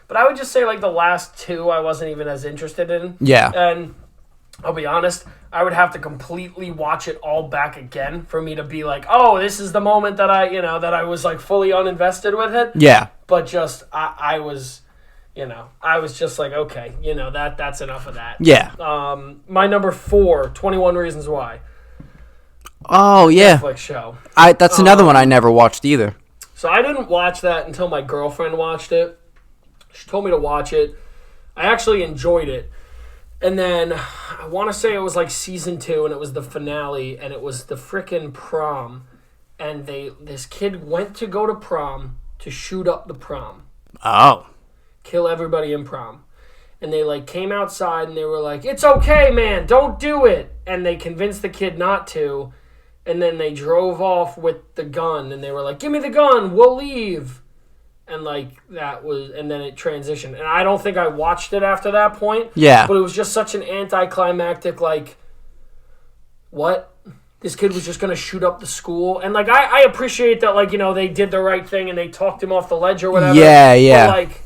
But I would just say, like, the last 2, I wasn't even as interested in. Yeah. And I'll be honest, I would have to completely watch it all back again for me to be like, oh, this is the moment that I was like fully uninvested with it. Yeah. But just I was just like, okay, that's enough of that. Yeah. My number 4, 21 Reasons Why. Oh yeah. Netflix show. That's another one I never watched either. So I didn't watch that until my girlfriend watched it. She told me to watch it. I actually enjoyed it. And then, I want to say it was like season 2, and it was the finale, and it was the frickin' prom. And this kid went to go to prom to shoot up the prom. Oh. Kill everybody in prom. And they like came outside, and they were like, it's okay, man, don't do it. And they convinced the kid not to. And then they drove off with the gun, and they were like, give me the gun, we'll leave. And and then it transitioned. And I don't think I watched it after that point. Yeah. But it was just such an anticlimactic, like, what? This kid was just going to shoot up the school. And, like, I appreciate that, like, they did the right thing and they talked him off the ledge or whatever. Yeah. But, like,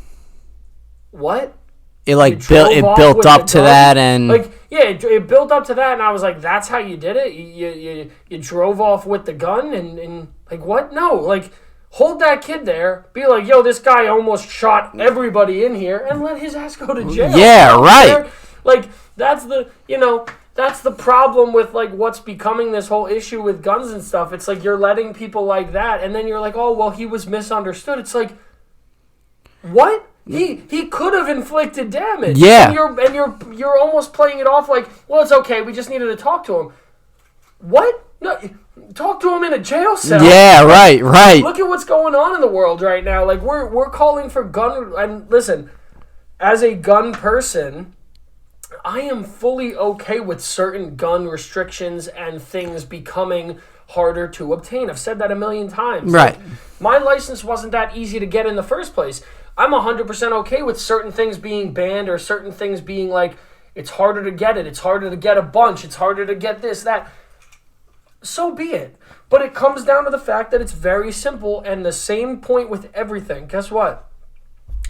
what? It, like, built up to that and... Like, yeah, it built up to that, and I was like, that's how you did it? You drove off with the gun? And like, what? No, like... Hold that kid there. Be like, yo, this guy almost shot everybody in here, and let his ass go to jail. Yeah, right. Like, that's the problem with, like, what's becoming this whole issue with guns and stuff. It's like you're letting people like that, and then you're like, oh, well, he was misunderstood. It's like, What? He could have inflicted damage. Yeah. And you're almost playing it off like, well, it's okay. We just needed to talk to him. What? No, talk to him in a jail cell. Yeah, right. Look at what's going on in the world right now. Like we're calling for gun. And listen, as a gun person, I am fully okay with certain gun restrictions and things becoming harder to obtain. I've said that a million times. Right. Like, my license wasn't that easy to get in the first place. I'm 100% okay with certain things being banned or certain things being like, it's harder to get it. It's harder to get a bunch. It's harder to get this, that. So be it. But it comes down to the fact that it's very simple, and the same point with everything. Guess what?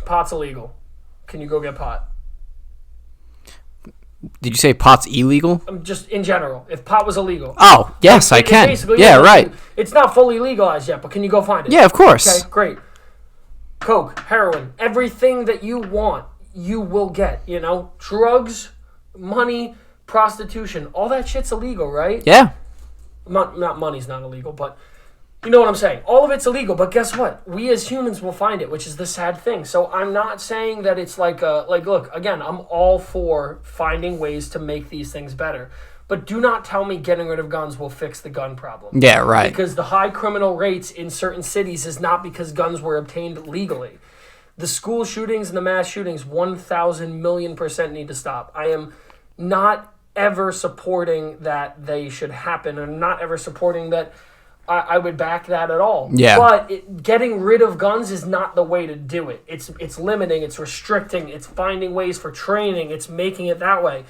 Pot's illegal. Can you go get pot? Did you say pot's illegal? Just in general. If pot was illegal. Oh, yes, I can. Yeah, right. It's not fully legalized yet, but can you go find it? Yeah, of course. Okay, great. Coke, heroin, everything that you want, you will get, you know? Drugs, money, prostitution, all that shit's illegal, right? Yeah. Not money's not illegal, but you know what I'm saying. All of it's illegal, but guess what? We as humans will find it, which is the sad thing. So I'm not saying that it's like look, again, I'm all for finding ways to make these things better. But do not tell me getting rid of guns will fix the gun problem. Yeah, right. Because the high criminal rates in certain cities is not because guns were obtained legally. The school shootings and the mass shootings, 1,000 million% need to stop. I am not ever supporting that they should happen, and not ever supporting that I would back that at all. Yeah. But getting rid of guns is not the way to do it. It's limiting, it's restricting, it's finding ways for training, it's making it that way.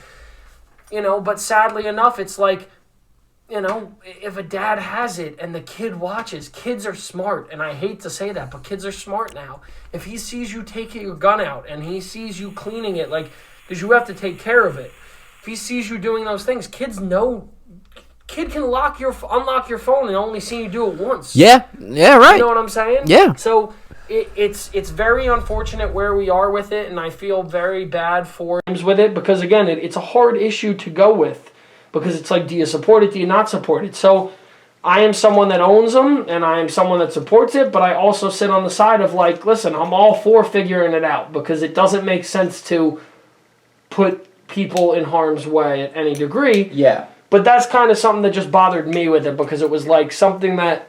You know, but sadly enough, it's like, you know, if a dad has it and the kid watches, kids are smart, and I hate to say that, but kids are smart now. If he sees you taking your gun out and he sees you cleaning it, like, because you have to take care of it. If he sees you doing those things, kids know. Kid can unlock your phone and only see you do it once. Yeah, right. You know what I'm saying? Yeah. So it's very unfortunate where we are with it, and I feel very bad for him with it because, again, it's a hard issue to go with because it's like, do you support it, do you not support it? So I am someone that owns them, and I am someone that supports it, but I also sit on the side of like, listen, I'm all for figuring it out because it doesn't make sense to put people in harm's way at any degree. Yeah. But that's kind of something that just bothered me with it because it was like something that,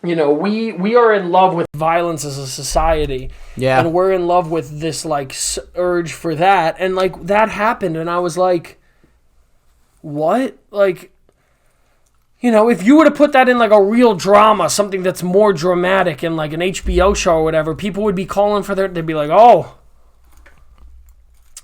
you know, we are in love with violence as a society. Yeah. And we're in love with this, like, urge for that. And, like, that happened, and I was like, what? Like, you know, if you were to put that in, like, a real drama, something that's more dramatic and, like, an HBO show or whatever, people would be calling for they'd be like, oh,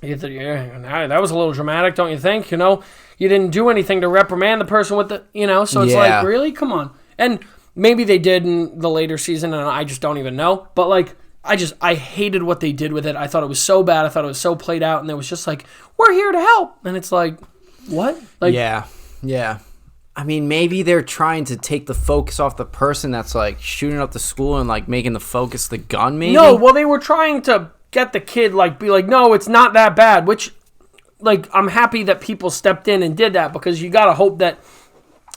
yeah, that was a little dramatic, don't you think? You know, you didn't do anything to reprimand the person with the, you know, so it's like, really? Come on. And maybe they did in the later season, and I just don't even know. But, like, I hated what they did with it. I thought it was so bad. I thought it was so played out, and it was just like, we're here to help. And it's like, what? Like, yeah. I mean, maybe they're trying to take the focus off the person that's, like, shooting up the school and, like, making the focus the gun, maybe? No, well, they were trying to get the kid, like, be like, no, it's not that bad, which, like, I'm happy that people stepped in and did that because you got to hope that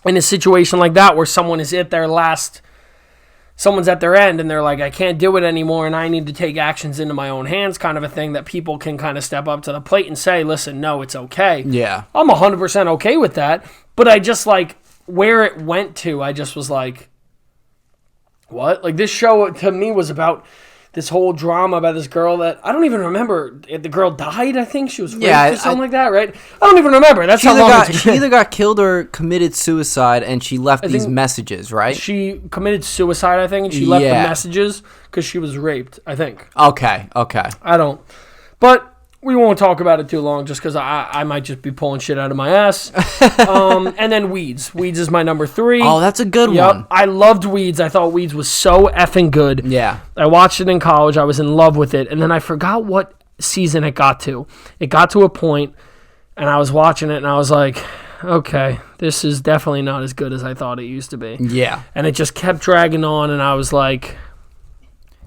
in a situation like that where someone is at their last, someone's at their end and they're like, I can't do it anymore and I need to take actions into my own hands kind of a thing, that people can kind of step up to the plate and say, listen, no, it's okay. Yeah. I'm 100% okay with that, but I just, like, where it went to, I just was like, what? Like, this show to me was about this whole drama about this girl that I don't even remember. The girl died, I think. She was raped or something like that, right? I don't even remember. That's how long she either got killed or committed suicide, and she left these messages, right? She committed suicide, I think, and she left the messages because she was raped, I think. Okay. I don't. But we won't talk about it too long just because I might just be pulling shit out of my ass. And then Weeds. Weeds is my number 3. Oh, that's a good one. I loved Weeds. I thought Weeds was so effing good. Yeah. I watched it in college. I was in love with it. And then I forgot what season it got to. It got to a point, and I was watching it, and I was like, okay, this is definitely not as good as I thought it used to be. Yeah. And it just kept dragging on, and I was like,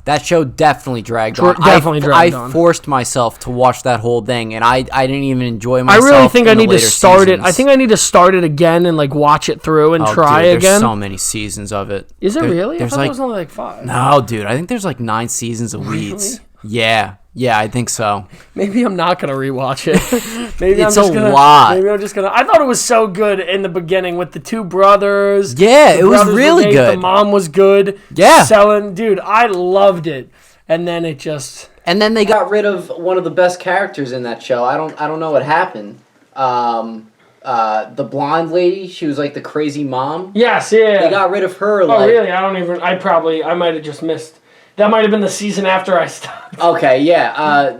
That show definitely dragged on. I forced myself to watch that whole thing, and I didn't even enjoy myself. I really think I need to start seasons. it. I think I need to start it again and like watch it through and try again. There's so many seasons of it. Is it really? There's I thought it was only like 5. No, dude. I think there's like 9 seasons of Weeds. Yeah. Yeah, I think so. Maybe I'm not gonna rewatch it. Maybe it's a lot. Maybe I'm just gonna. I thought it was so good in the beginning with the 2 brothers. Yeah, it was really good. The mom was good. Yeah, dude, I loved it. And then it just. And then they got rid of one of the best characters in that show. I don't know what happened. The blonde lady, she was like the crazy mom. Yes, yeah. They got rid of her. Oh, really? I might have just missed. That might have been the season after I stopped. Okay, yeah.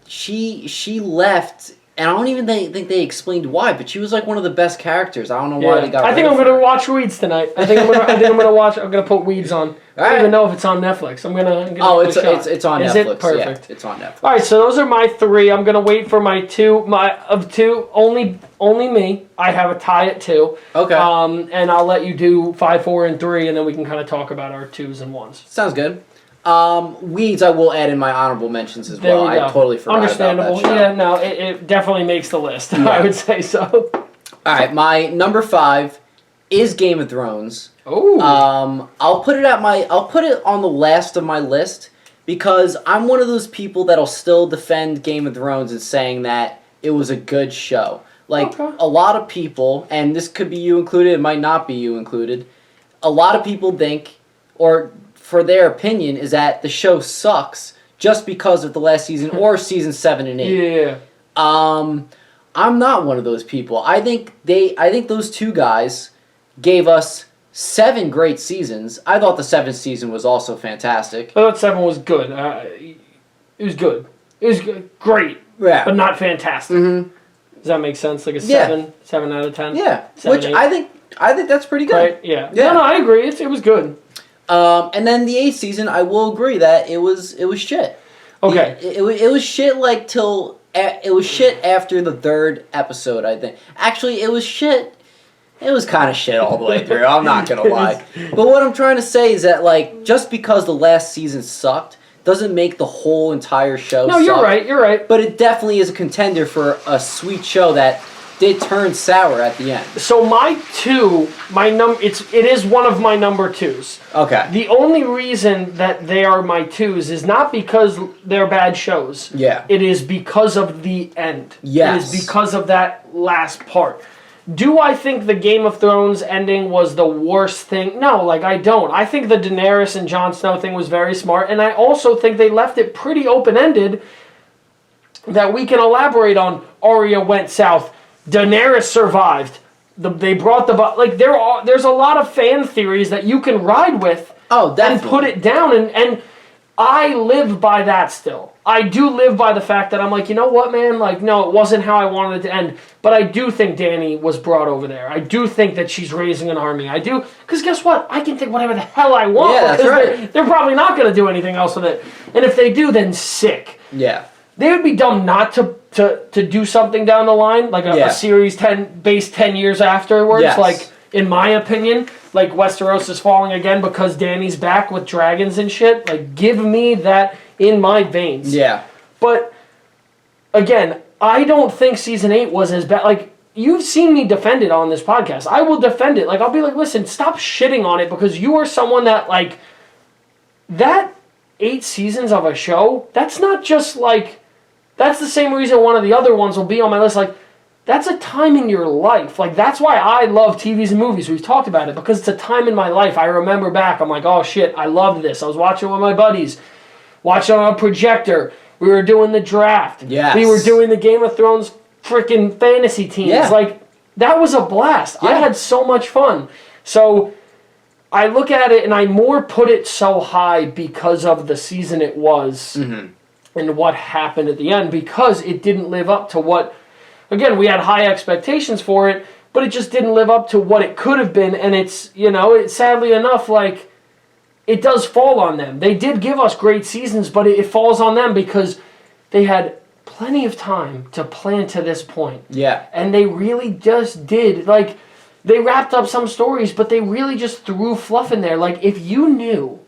She left, and I don't even think they explained why. But she was like one of the best characters. I don't know why they got. I think I'm gonna watch Weeds tonight. I'm gonna put Weeds on. I don't even know if it's on Netflix. I'm gonna it's on Netflix. Is it? Perfect. Yeah, it's on Netflix. All right, so those are my 3. I'm gonna wait for my 2. Of 2, only me. I have a tie at 2. Okay. And I'll let you do 5, 4, and 3, and then we can kind of talk about our 2s and 1s. Sounds good. Weeds I will add in my honorable mentions as well. I totally forgot about that show. Yeah, no, it definitely makes the list. Yeah. I would say so. All right, my number 5 is Game of Thrones. Oh. I'll put it on the last of my list because I'm one of those people that'll still defend Game of Thrones and saying that it was a good show. Like a lot of people, and this could be you included, it might not be you included. A lot of people think, or for their opinion, is that the show sucks just because of the last season or season 7 and 8. Yeah. I'm not one of those people. I think those 2 guys gave us 7 great seasons. I thought the 7th season was also fantastic. I thought 7 was good. It was good. It was good. Great. Yeah. But not fantastic. Mm-hmm. Does that make sense? Like a 7 out of 10? Yeah. 7, Which 8. I think that's pretty good. Right? Yeah. No, I agree. It was good. And then the 8th season, I will agree that it was shit. Okay. It was shit it was shit after the 3rd episode, I think. Actually, it was shit. It was kind of shit all the way through. I'm not gonna lie. But what I'm trying to say is that just because the last season sucked doesn't make the whole entire show suck. No, you're right. But it definitely is a contender for a sweet show that did turn sour at the end. So my 2, it is one of my number 2s. Okay. The only reason that they are my 2s is not because they're bad shows. Yeah. It is because of the end. Yes. It is because of that last part. Do I think the Game of Thrones ending was the worst thing? No, I don't. I think the Daenerys and Jon Snow thing was very smart, and I also think they left it pretty open-ended that we can elaborate on. Arya went south. Daenerys survived. They brought there's a lot of fan theories that you can ride with and put it down, and I live by that still. I do live by the fact that I'm like, you know what, man? No, it wasn't how I wanted it to end. But I do think Dany was brought over there. I do think that she's raising an army. I do. Because guess what? I can think whatever the hell I want. Yeah, that's right. They're probably not going to do anything else with it. And if they do, then sick. Yeah. They would be dumb not to do something down the line, like a series 10 based 10 years afterwards. Yes. In my opinion, Westeros is falling again because Dany's back with dragons and shit. Give me that in my veins. Yeah. But again, I don't think season 8 was as bad. You've seen me defend it on this podcast. I will defend it. I'll be listen, stop shitting on it because you are someone that that 8 seasons of a show. That's not just that's the same reason one of the other ones will be on my list. That's a time in your life. That's why I love TVs and movies. We've talked about it because it's a time in my life. I remember back. I'm like, oh shit, I loved this. I was watching with my buddies. Watching on a projector. We were doing the draft. Yes. We were doing the Game of Thrones freaking fantasy teams. Yeah. That was a blast. Yeah. I had so much fun. So I look at it and I more put it so high because of the season it was and what happened at the end because it didn't live up to what... Again, we had high expectations for it, but it just didn't live up to what it could have been, and it's, sadly enough, it does fall on them. They did give us great seasons, but it falls on them because they had plenty of time to plan to this point. Yeah. And they really just did. They wrapped up some stories, but they really just threw fluff in there. If you knew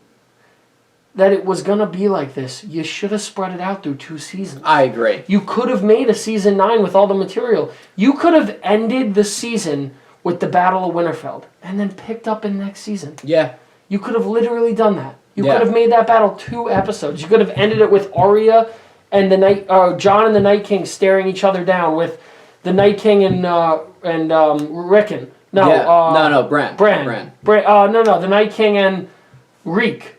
that it was going to be like this, you should have spread it out through 2 seasons. I agree. You could have made a season 9 with all the material. You could have ended the season with the Battle of Winterfell and then picked up in next season. Yeah. You could have literally done that. You could have made that battle 2 episodes. You could have ended it with Arya and Jon and the Night King staring each other down, with the Night King and Rickon. No, Bran. The Night King and Reek.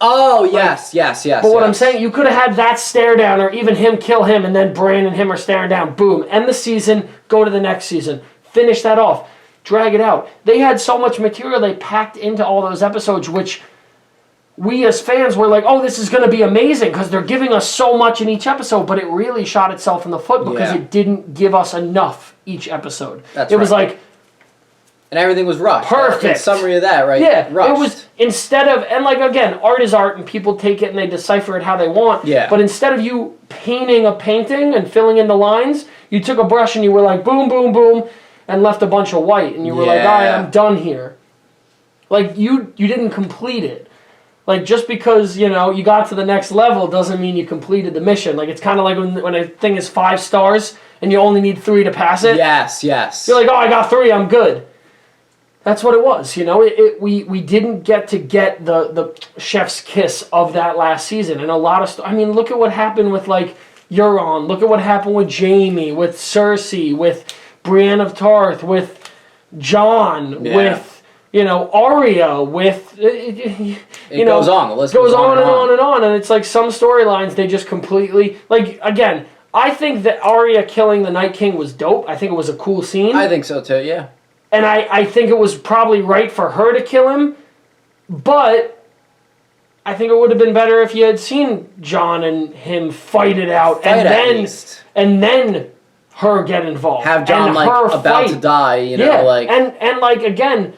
Oh, yes. But what I'm saying, you could have had that stare down, or even him kill him, and then Bran and him are staring down. Boom. End the season, go to the next season. Finish that off. Drag it out. They had so much material they packed into all those episodes, which we as fans were like, oh, this is going to be amazing because they're giving us so much in each episode, but it really shot itself in the foot because it didn't give us enough each episode. It was like... And everything was rushed. Perfect. In summary of that, right? Yeah. Rushed. It was, instead of... And like, again, art is art and people take it and they decipher it how they want. Yeah. But instead of you painting a painting and filling in the lines, you took a brush and you were like, boom, boom, boom, and left a bunch of white. And you were like, all right, I'm done here. Like, you didn't complete it. Like, just because, you got to the next level doesn't mean you completed the mission. Like, it's kind of like when a thing is 5 stars and you only need 3 to pass it. Yes. You're like, oh, I got 3, I'm good. That's what it was, We didn't get the chef's kiss of that last season. And a lot of I mean, look at what happened with, like, Euron. Look at what happened with Jaime, with Cersei, with Brienne of Tarth, with Jon, with... Arya, with, it goes on. The list goes on and on and on. And it's like some storylines, they just completely, like, again, I think that Arya killing the Night King was dope. I think it was a cool scene. I think so too, yeah. And I think it was probably right for her to kill him. But I think it would have been better if you had seen Jon and him fight it out. And then her get involved. Have Jon, about to die, like... And like, again...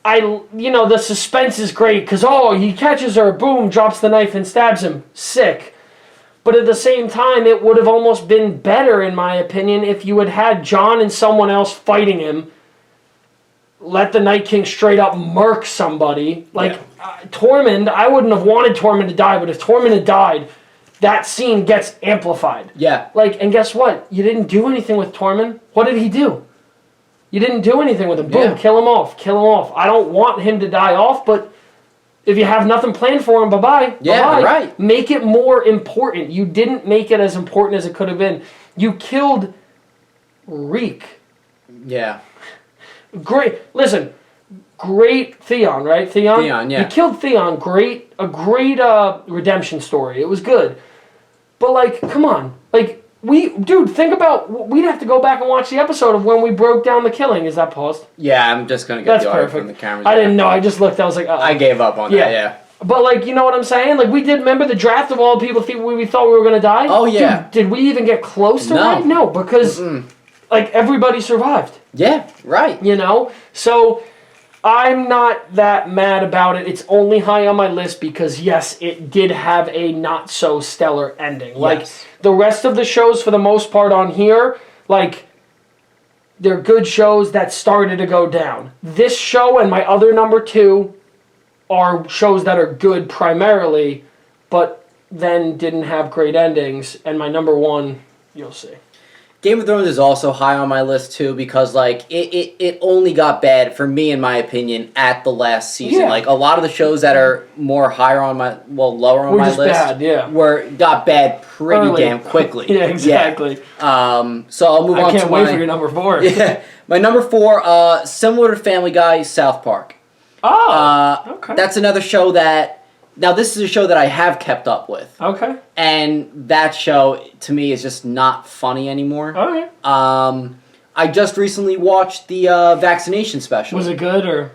the suspense is great because, he catches her, boom, drops the knife and stabs him. Sick. But at the same time, it would have almost been better, in my opinion, if you had Jon and someone else fighting him, let the Night King straight up murk somebody. Tormund, I wouldn't have wanted Tormund to die, but if Tormund had died, that scene gets amplified. Yeah. And guess what? You didn't do anything with Tormund. What did he do? You didn't do anything with him. Boom, kill him off. I don't want him to die off, but if you have nothing planned for him, bye-bye. Yeah, bye-bye. Right. Make it more important. You didn't make it as important as it could have been. You killed Reek. Yeah. Great. Listen, great Theon, right? Theon, yeah. You killed Theon. A great redemption story. It was good. But, come on. Think about, we'd have to go back and watch the episode of when we broke down the killing. Is that paused? Yeah, I'm just going to get the audio from the cameras. I didn't know. I just looked. I was like, I gave up on that, yeah. But, you know what I'm saying? We did remember the draft of all the people we thought we were going to die? Oh, yeah. Did we even get close to that? No, because, everybody survived. Yeah, right. So... I'm not that mad about it. It's only high on my list because, yes, it did have a not-so-stellar ending. Yes. The rest of the shows, for the most part on here, they're good shows that started to go down. This show and my other number 2 are shows that are good primarily, but then didn't have great endings. And my number 1, you'll see. Game of Thrones is also high on my list too because it only got bad for me in my opinion at the last season. Yeah. A lot of the shows that are lower on my list got bad pretty damn quickly. Yeah, exactly. Yeah. So I'll move on to I can't wait for your number 4. Yeah. My number 4, similar to Family Guy, South Park. Oh, okay. That's another show that... Now, this is a show that I have kept up with. Okay. And that show, to me, is just not funny anymore. Okay. I just recently watched the vaccination special. Was it good, or...?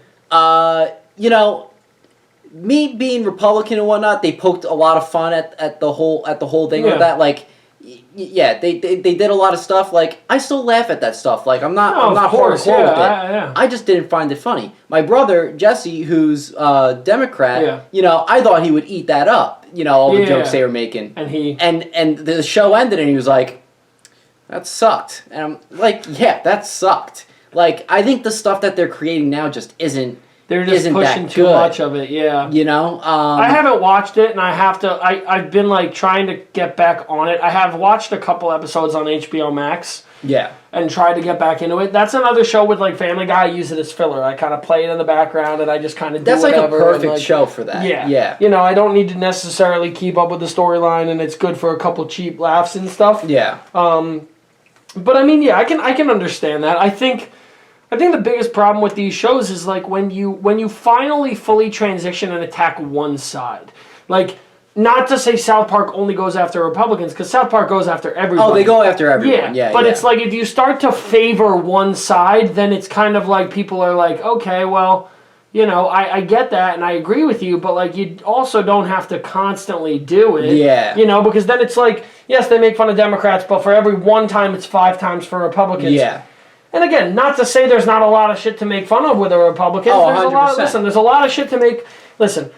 Me being Republican and whatnot, they poked a lot of fun at the whole thing with that. They did a lot of stuff. I still laugh at that stuff. I'm not hardcore with it. Yeah. I just didn't find it funny. My brother Jesse, who's Democrat, I thought he would eat that up. All the jokes they were making, and the show ended, and he was like, "That sucked," and I'm like, "Yeah, that sucked." I think the stuff that they're creating now just isn't they're just isn't pushing that too good. much of it. Yeah. You know, I haven't watched it, and I have to. I've been like trying to get back on it. I have watched a couple episodes on HBO Max. Yeah. And tried to get back into it. That's another show with like Family Guy. I use it as filler. I kind of play it in the background, and I just kind of do whatever. That's like a perfect show for that. Yeah. Yeah. You know, I don't need to necessarily keep up with the storyline, and it's good for a couple cheap laughs and stuff. Yeah. But I mean, yeah, I can understand that. I think the biggest problem with these shows is like when you finally fully transition and attack one side, like. Not to say South Park only goes after Republicans, because South Park goes after everybody. Oh, they go after everyone. Yeah, but it's like if you start to favor one side, then it's kind of like people are like, okay, well, you know, I get that and I agree with you, but like you also don't have to constantly do it. Yeah. You know, because then it's like, yes, they make fun of Democrats, but for every one time, it's 5 times for Republicans. Yeah. And again, not to say there's not a lot of shit to make fun of with the Republicans. Oh, there's 100%. There's a lot of shit to make. Listen.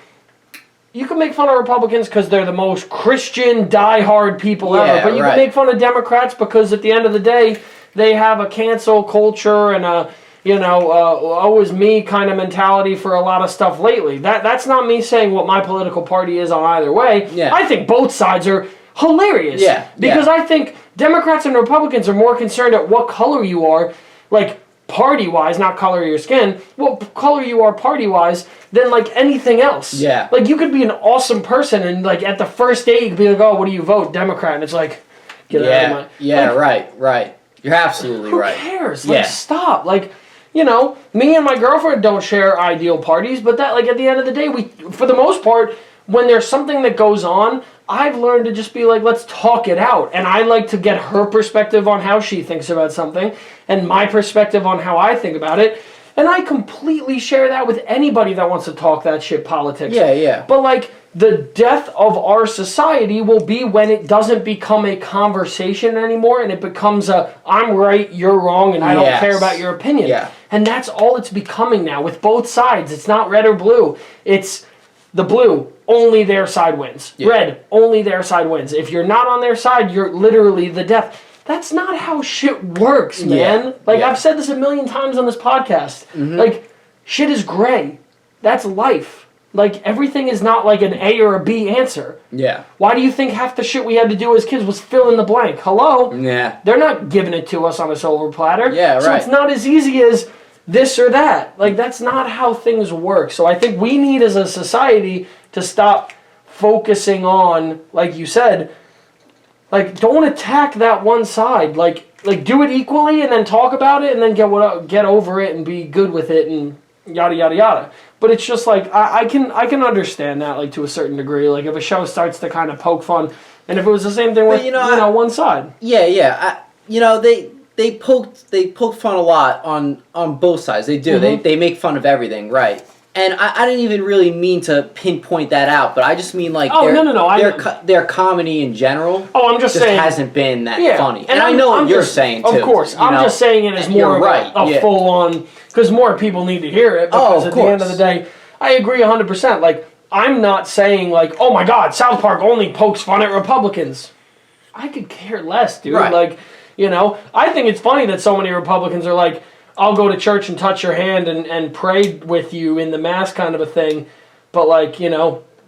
You can make fun of Republicans because they're the most Christian, die-hard people ever. But you can make fun of Democrats because at the end of the day, they have a cancel culture and a, woe is me kind of mentality for a lot of stuff lately. That's not me saying what my political party is on either way. Yeah. I think both sides are hilarious. Yeah. Because I think Democrats and Republicans are more concerned at what color you are, like party-wise, not color of your skin, what color you are party-wise, than like anything else. Yeah. Like you could be an awesome person and like at the first date you could be like, oh, what do you vote? Democrat. And it's like, get out of my... Yeah, like, right. You're absolutely right. Who cares? Like, stop. Like, you know, me and my girlfriend don't share ideal parties, but that, like, at the end of the day, we, for the most part, when there's something that goes on, I've learned to just be like, let's talk it out. And I like to get her perspective on how she thinks about something and my perspective on how I think about it. And I completely share that with anybody that wants to talk that shit politics. Yeah. But, like, the death of our society will be when it doesn't become a conversation anymore and it becomes a, I'm right, you're wrong, and I don't care about your opinion. Yeah. And that's all it's becoming now with both sides. It's not red or blue. It's the blue, only their side wins. Yeah. Red, only their side wins. If you're not on their side, you're literally the death. That's not how shit works, man. I've said this a million times on this podcast. Mm-hmm. Like, shit is gray. That's life. Like, everything is not like an A or a B answer. Yeah. Why do you think half the shit we had to do as kids was fill in the blank? Hello? Yeah. They're not giving it to us on a silver platter. Yeah, right. So it's not as easy as this or that. Like, that's not how things work. So I think we need as a society to stop focusing on, like you said, like, don't attack that one side. Like do it equally and then talk about it and then get over it and be good with it and yada yada yada. But it's just like I can understand that, like, to a certain degree. Like, if a show starts to kind of poke fun, and if it was the same thing with one side. Yeah. They poke fun a lot on both sides. They do. Mm-hmm. They make fun of everything, right? And I didn't even really mean to pinpoint that out, but I just mean like their comedy in general. Oh, I'm just saying hasn't been that funny. And I know what you're saying too. Of course, I'm just saying it as more of a full on, because more people need to hear it. Because at the end of the day, I agree 100%. Like, I'm not saying like, oh my God, South Park only pokes fun at Republicans. I could care less, dude. Right. Like, I think it's funny that so many Republicans are like, I'll go to church and touch your hand and pray with you in the mass kind of a thing. But, like,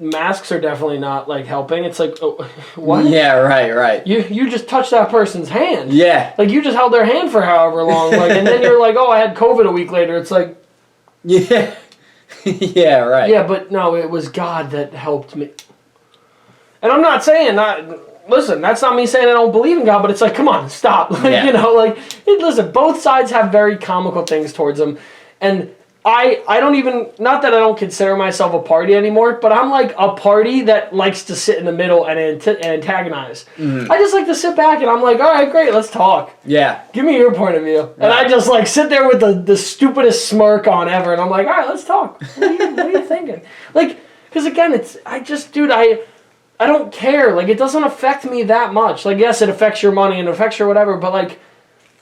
masks are definitely not, like, helping. It's like, oh, what? Yeah, right. You just touched that person's hand. Yeah. Like, you just held their hand for however long. Like, and then you're like, oh, I had COVID a week later. It's like... Yeah. Yeah, right. Yeah, but no, it was God that helped me. And I'm not saying that... Listen, that's not me saying I don't believe in God, but it's like, come on, stop. Listen, both sides have very comical things towards them. And I don't even, not that I don't consider myself a party anymore, but I'm like a party that likes to sit in the middle and antagonize. Mm-hmm. I just like to sit back and I'm like, all right, great, let's talk. Yeah. Give me your point of view. Right. And I just like sit there with the stupidest smirk on ever. And I'm like, all right, let's talk. What are you thinking? Like, because again, I don't care. Like, it doesn't affect me that much. Like, yes, it affects your money and it affects your whatever, but, like,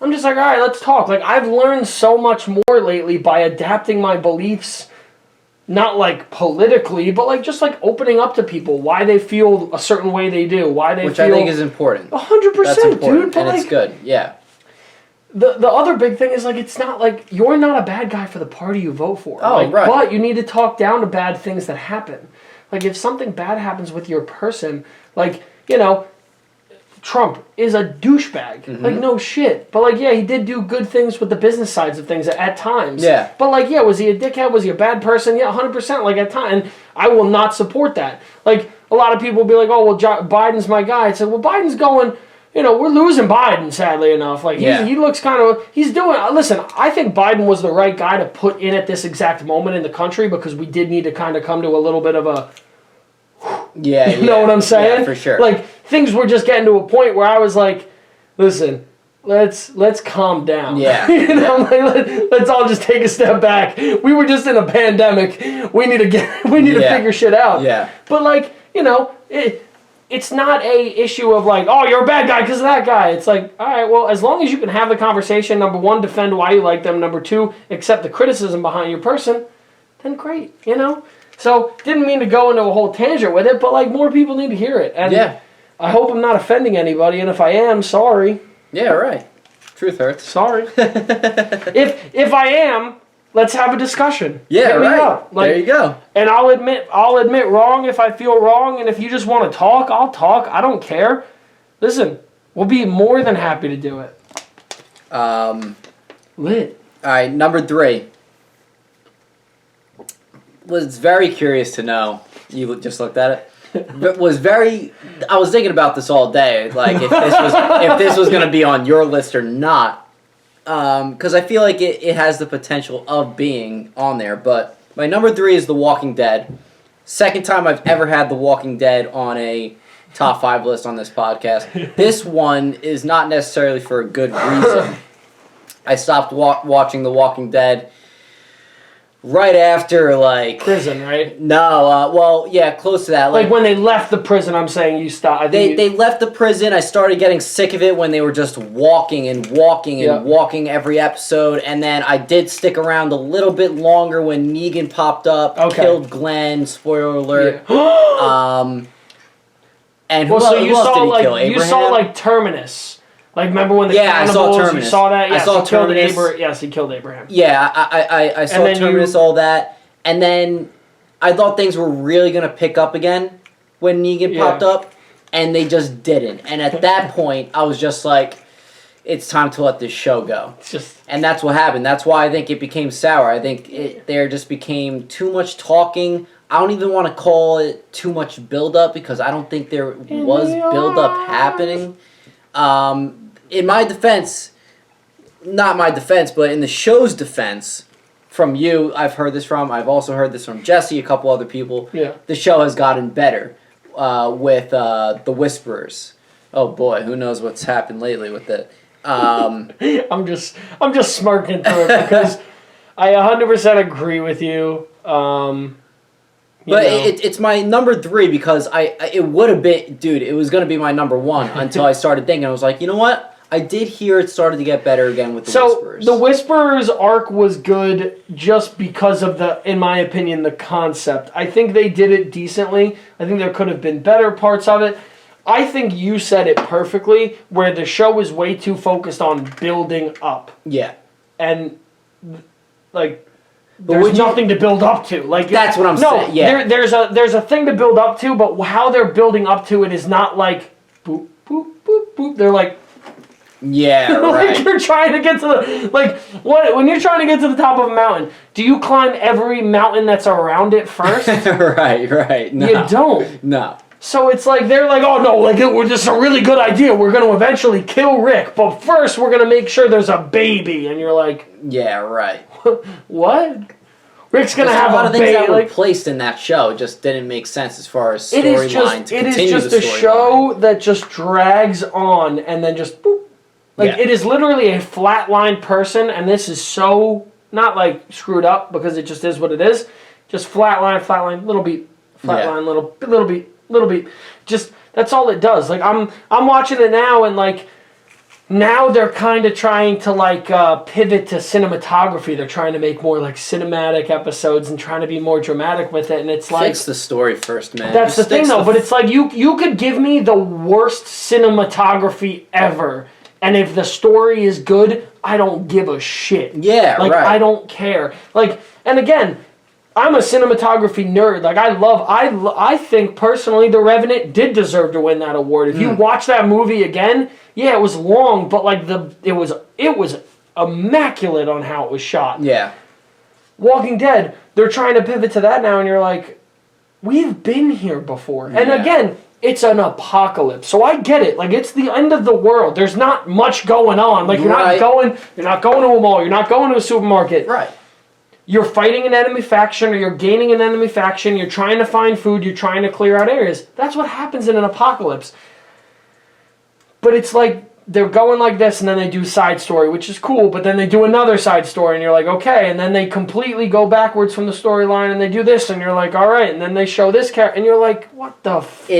I'm just like, all right, let's talk. Like, I've learned so much more lately by adapting my beliefs, not, like, politically, but, like, just, like, opening up to people, why they feel a certain way they do, why they Which feel... I think is important. 100%, dude. But, and it's good, yeah. the other big thing is, like, it's not like you're not a bad guy for the party you vote for. Oh, like, right. But you need to talk down to bad things that happen. Like, if something bad happens with your person, like, Trump is a douchebag. Mm-hmm. Like, no shit. But, like, yeah, he did do good things with the business sides of things at times. Yeah. But, like, yeah, was he a dickhead? Was he a bad person? Yeah, 100%. Like, at times. And I will not support that. Like, a lot of people will be like, oh, well, Biden's my guy. I said, well, Biden's going... we're losing Biden, sadly enough. Like, he looks kind of... He's doing... Listen, I think Biden was the right guy to put in at this exact moment in the country because we did need to kind of come to a little bit of a... Yeah, You know what I'm saying? Yeah, for sure. Like, things were just getting to a point where I was like, listen, let's calm down. Yeah. Let's all just take a step back. We were just in a pandemic. We need to figure shit out. Yeah. But, like, it's not a issue of like, oh, you're a bad guy because of that guy. It's like, all right, well, as long as you can have the conversation, number one, defend why you like them, number two, accept the criticism behind your person, then great, So, didn't mean to go into a whole tangent with it, but, like, more people need to hear it. And I hope I'm not offending anybody, and if I am, sorry. Yeah, right. Truth hurts. Sorry. If I am, let's have a discussion. Yeah, Hit me right. up. Like, there you go. And I'll admit wrong if I feel wrong, and if you just want to talk, I'll talk. I don't care. Listen, we'll be more than happy to do it. Lit. All right, number 3. Was very curious to know. You just looked at it. I was thinking about this all day, like if this was going to be on your list or not, because I feel like it has the potential of being on there. But my number 3 is The Walking Dead. Second time I've ever had The Walking Dead on a top 5 list on this podcast. This one is not necessarily for a good reason. I stopped watching The Walking Dead right after, like... Prison, right? No, well, yeah, close to that. Like when they left the prison, I'm saying you stopped. They left the prison. I started getting sick of it when they were just walking every episode. And then I did stick around a little bit longer when Negan popped up, killed Glenn, spoiler alert. Yeah. And who else did he kill? Abraham? You saw, like, Terminus. Like, remember when the cannibals, I saw Terminus. You saw that? Yes, I saw Terminus. Yes, he killed Abraham. Yeah, I saw Terminus, all that. And then I thought things were really going to pick up again when Negan popped up, and they just didn't. And at that point, I was just like, it's time to let this show go. And that's what happened. That's why I think it became sour. I think there just became too much talking. I don't even want to call it too much build-up because I don't think there was build-up happening. In my defense, not my defense, but in the show's defense, from you, I've heard this from, I've also heard this from Jesse, a couple other people. Yeah. The show has gotten better with The Whisperers. Oh boy, who knows what's happened lately with it. I'm just smirking through it because I 100% agree with you. It's my number 3 because it would have been, dude, it was going to be my number 1 until I started thinking. I was like, you know what? I did hear it started to get better again with The Whisperers. So, The Whisperers arc was good just because of in my opinion, the concept. I think they did it decently. I think there could have been better parts of it. I think you said it perfectly, where the show was way too focused on building up. Yeah. And, like... There's nothing to build up to. Like that's what I'm saying. Yeah. There's a thing to build up to, but how they're building up to it is not like boop boop boop boop. They're like right. Like you're trying to get to the when you're trying to get to the top of a mountain, do you climb every mountain that's around it first? right. No. You don't. No. So it's like they're like, oh no, like this is a really good idea. We're going to eventually kill Rick, but first we're going to make sure there's a baby, and you're like, yeah, right. What? Rick's gonna have a lot of things baby. that were placed in that show just didn't make sense as far as storyline to continue the storyline. It is just a show that just drags on and then just boop. It is literally a flatline person, and this is so not like screwed up because it just is what it is. Just flatline, little beat, flatline, little beat. Just that's all it does. Like I'm watching it now, and like. Now they're kind of trying to pivot to cinematography. They're trying to make more like cinematic episodes and trying to be more dramatic with it. And it's like fix the story first, man. That's the thing, though. But it's like you could give me the worst cinematography ever, And if the story is good, I don't give a shit. Yeah, like, right. I don't care. Like, and again, I'm a cinematography nerd. Like, I think personally The Revenant did deserve to win that award. If you watch that movie again, yeah, it was long, but like it was immaculate on how it was shot. Yeah. Walking Dead, they're trying to pivot to that now, and you're like, we've been here before. And again, it's an apocalypse, so I get it. Like, it's the end of the world. There's not much going on. Like, you're not going to a mall. You're not going to a supermarket. Right. You're fighting an enemy faction, or you're gaining an enemy faction. You're trying to find food. You're trying to clear out areas. That's what happens in an apocalypse. But it's like they're going like this, and then they do side story, which is cool, but then they do another side story, and you're like, okay, and then they completely go backwards from the storyline, and they do this, and you're like, all right, and then they show this character, and you're like, what the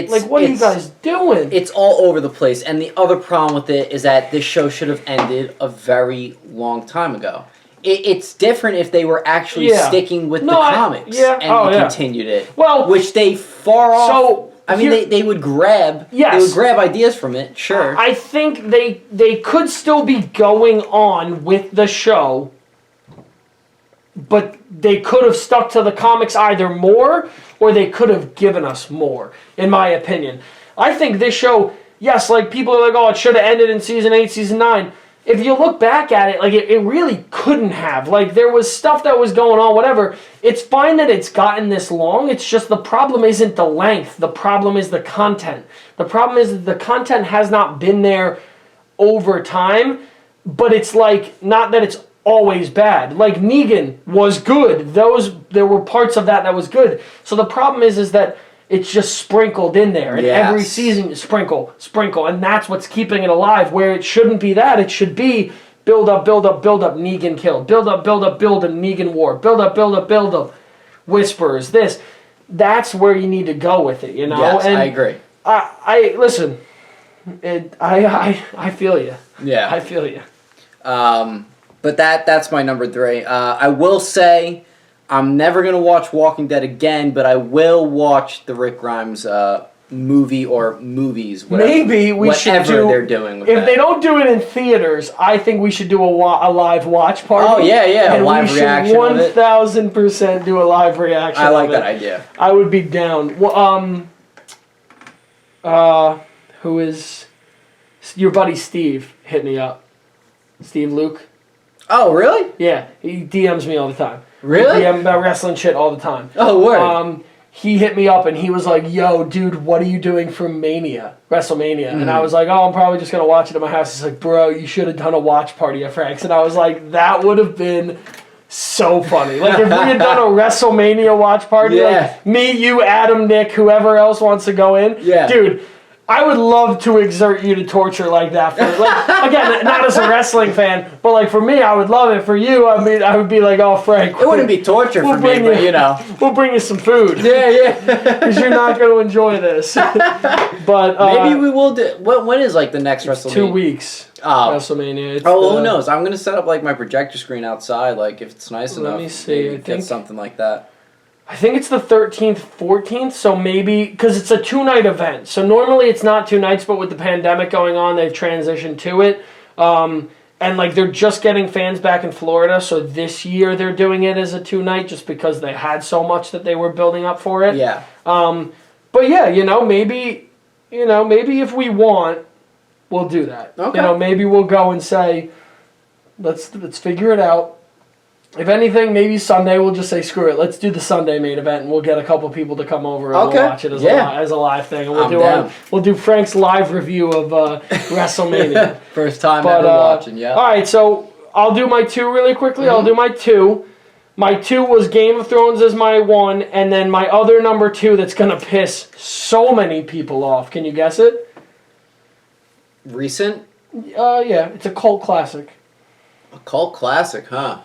like, what are you guys doing? It's all over the place, and the other problem with it is that this show should have ended a very long time ago. It's different if they were actually sticking with the comics and continued it, which they far off... I mean, they would grab ideas from it, sure. I think they could still be going on with the show, but they could have stuck to the comics either more, or they could have given us more, in my opinion. I think this show, yes, like, people are like, oh, it should have ended in season 8, season 9. If you look back at it, like, it really couldn't have. Like, there was stuff that was going on, whatever. It's fine that it's gotten this long. It's just the problem isn't the length. The problem is the content. The problem is that the content has not been there over time, but it's like, not that it's always bad. Like, Negan was good. There were parts of that was good. So the problem is that it's just sprinkled in there. And every season, sprinkle. And that's what's keeping it alive, where it shouldn't be that. It should be build up, Negan killed. Build up, Negan war. Build up. Whispers, this. That's where you need to go with it, you know? Yes, and I agree. I listen, I feel you. Yeah. I feel you. But that's my number 3. I will say... I'm never going to watch Walking Dead again, but I will watch the Rick Grimes movie or movies. Maybe we should do... they're doing with if they don't do it in theaters, I think we should do a live watch party. Oh, yeah, and a live reaction of it. 1,000% do a live reaction I like that idea. I would be down. Who is... Your buddy Steve hit me up. Steve Luke. Oh, really? Yeah, he DMs me all the time. Really? DM about wrestling shit all the time. Oh, word. He hit me up and he was like, yo, dude, what are you doing for WrestleMania? Mm-hmm. And I was like, oh, I'm probably just going to watch it at my house. He's like, bro, you should have done a watch party at Frank's. And I was like, that would have been so funny. Like, if we had done a WrestleMania watch party, like me, you, Adam, Nick, whoever else wants to go in. Yeah. Dude, I would love to exert you to torture like that. For, like, again, not as a wrestling fan, but like for me, I would love it. For you, I mean, I would be like, oh, Frank. It wouldn't be torture for me, but you know. We'll bring you some food. Yeah. Because you're not going to enjoy this. But maybe we will do. When is like the next WrestleMania? 2 weeks. WrestleMania. Who knows? I'm gonna set up like my projector screen outside. Like if it's nice enough. Let me see. Get something like that. I think it's the 13th, 14th, so maybe, because it's a 2-night event. So normally it's not 2 nights, but with the pandemic going on, they've transitioned to it. And like they're just getting fans back in Florida, so this year they're doing it as a 2-night just because they had so much that they were building up for it. Yeah. But yeah, maybe if we want, we'll do that. Okay. Maybe we'll go and say, let's figure it out. If anything, maybe Sunday we'll just say, screw it, let's do the Sunday main event, and we'll get a couple people to come over and we'll watch it as a live thing. And we'll do Frank's live review of WrestleMania. First time ever watching, yeah. All right, so I'll do my 2 really quickly. Mm-hmm. I'll do my 2. My 2 was Game of Thrones as my 1, and then my other number 2 that's going to piss so many people off. Can you guess it? Recent? Yeah, it's a cult classic. A cult classic, huh?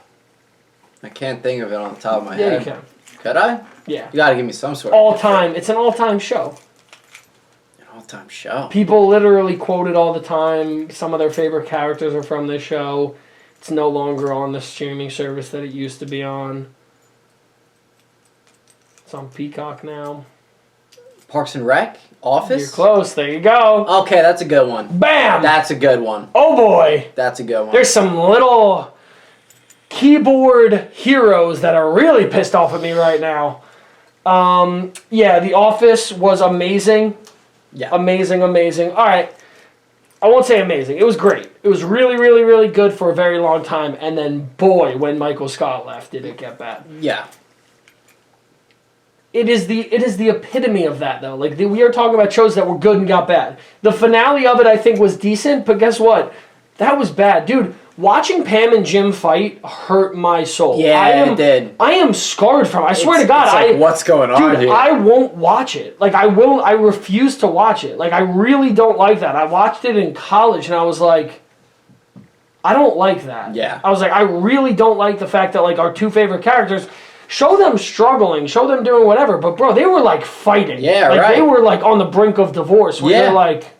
I can't think of it on the top of my head. Yeah, you can. Could I? Yeah. You gotta give me some sort of... All-time. It's an all-time show. An all-time show? People literally quote it all the time. Some of their favorite characters are from this show. It's no longer on the streaming service that it used to be on. It's on Peacock now. Parks and Rec? Office? You're close. There you go. Okay, that's a good one. Bam! That's a good one. Oh, boy. That's a good one. There's some little keyboard heroes that are really pissed off at me right now. Yeah, The Office was amazing. Yeah. Amazing. All right. I won't say amazing. It was great. It was really, really, really good for a very long time. And then, boy, when Michael Scott left, did it get bad. Yeah. It is the epitome of that, though. Like, we are talking about shows that were good and got bad. The finale of it, I think, was decent, but guess what? That was bad. Dude, watching Pam and Jim fight hurt my soul. Yeah, it did. I am scarred from it. I swear to God. It's like, what's going on here? I won't watch it. Like, I refuse to watch it. Like, I really don't like that. I watched it in college, and I was like, I don't like that. Yeah. I was like, I really don't like the fact that, like, our two favorite characters, show them struggling, show them doing whatever. But, bro, they were, like, fighting. Yeah, like, right. They were, like, on the brink of divorce. Where they're like,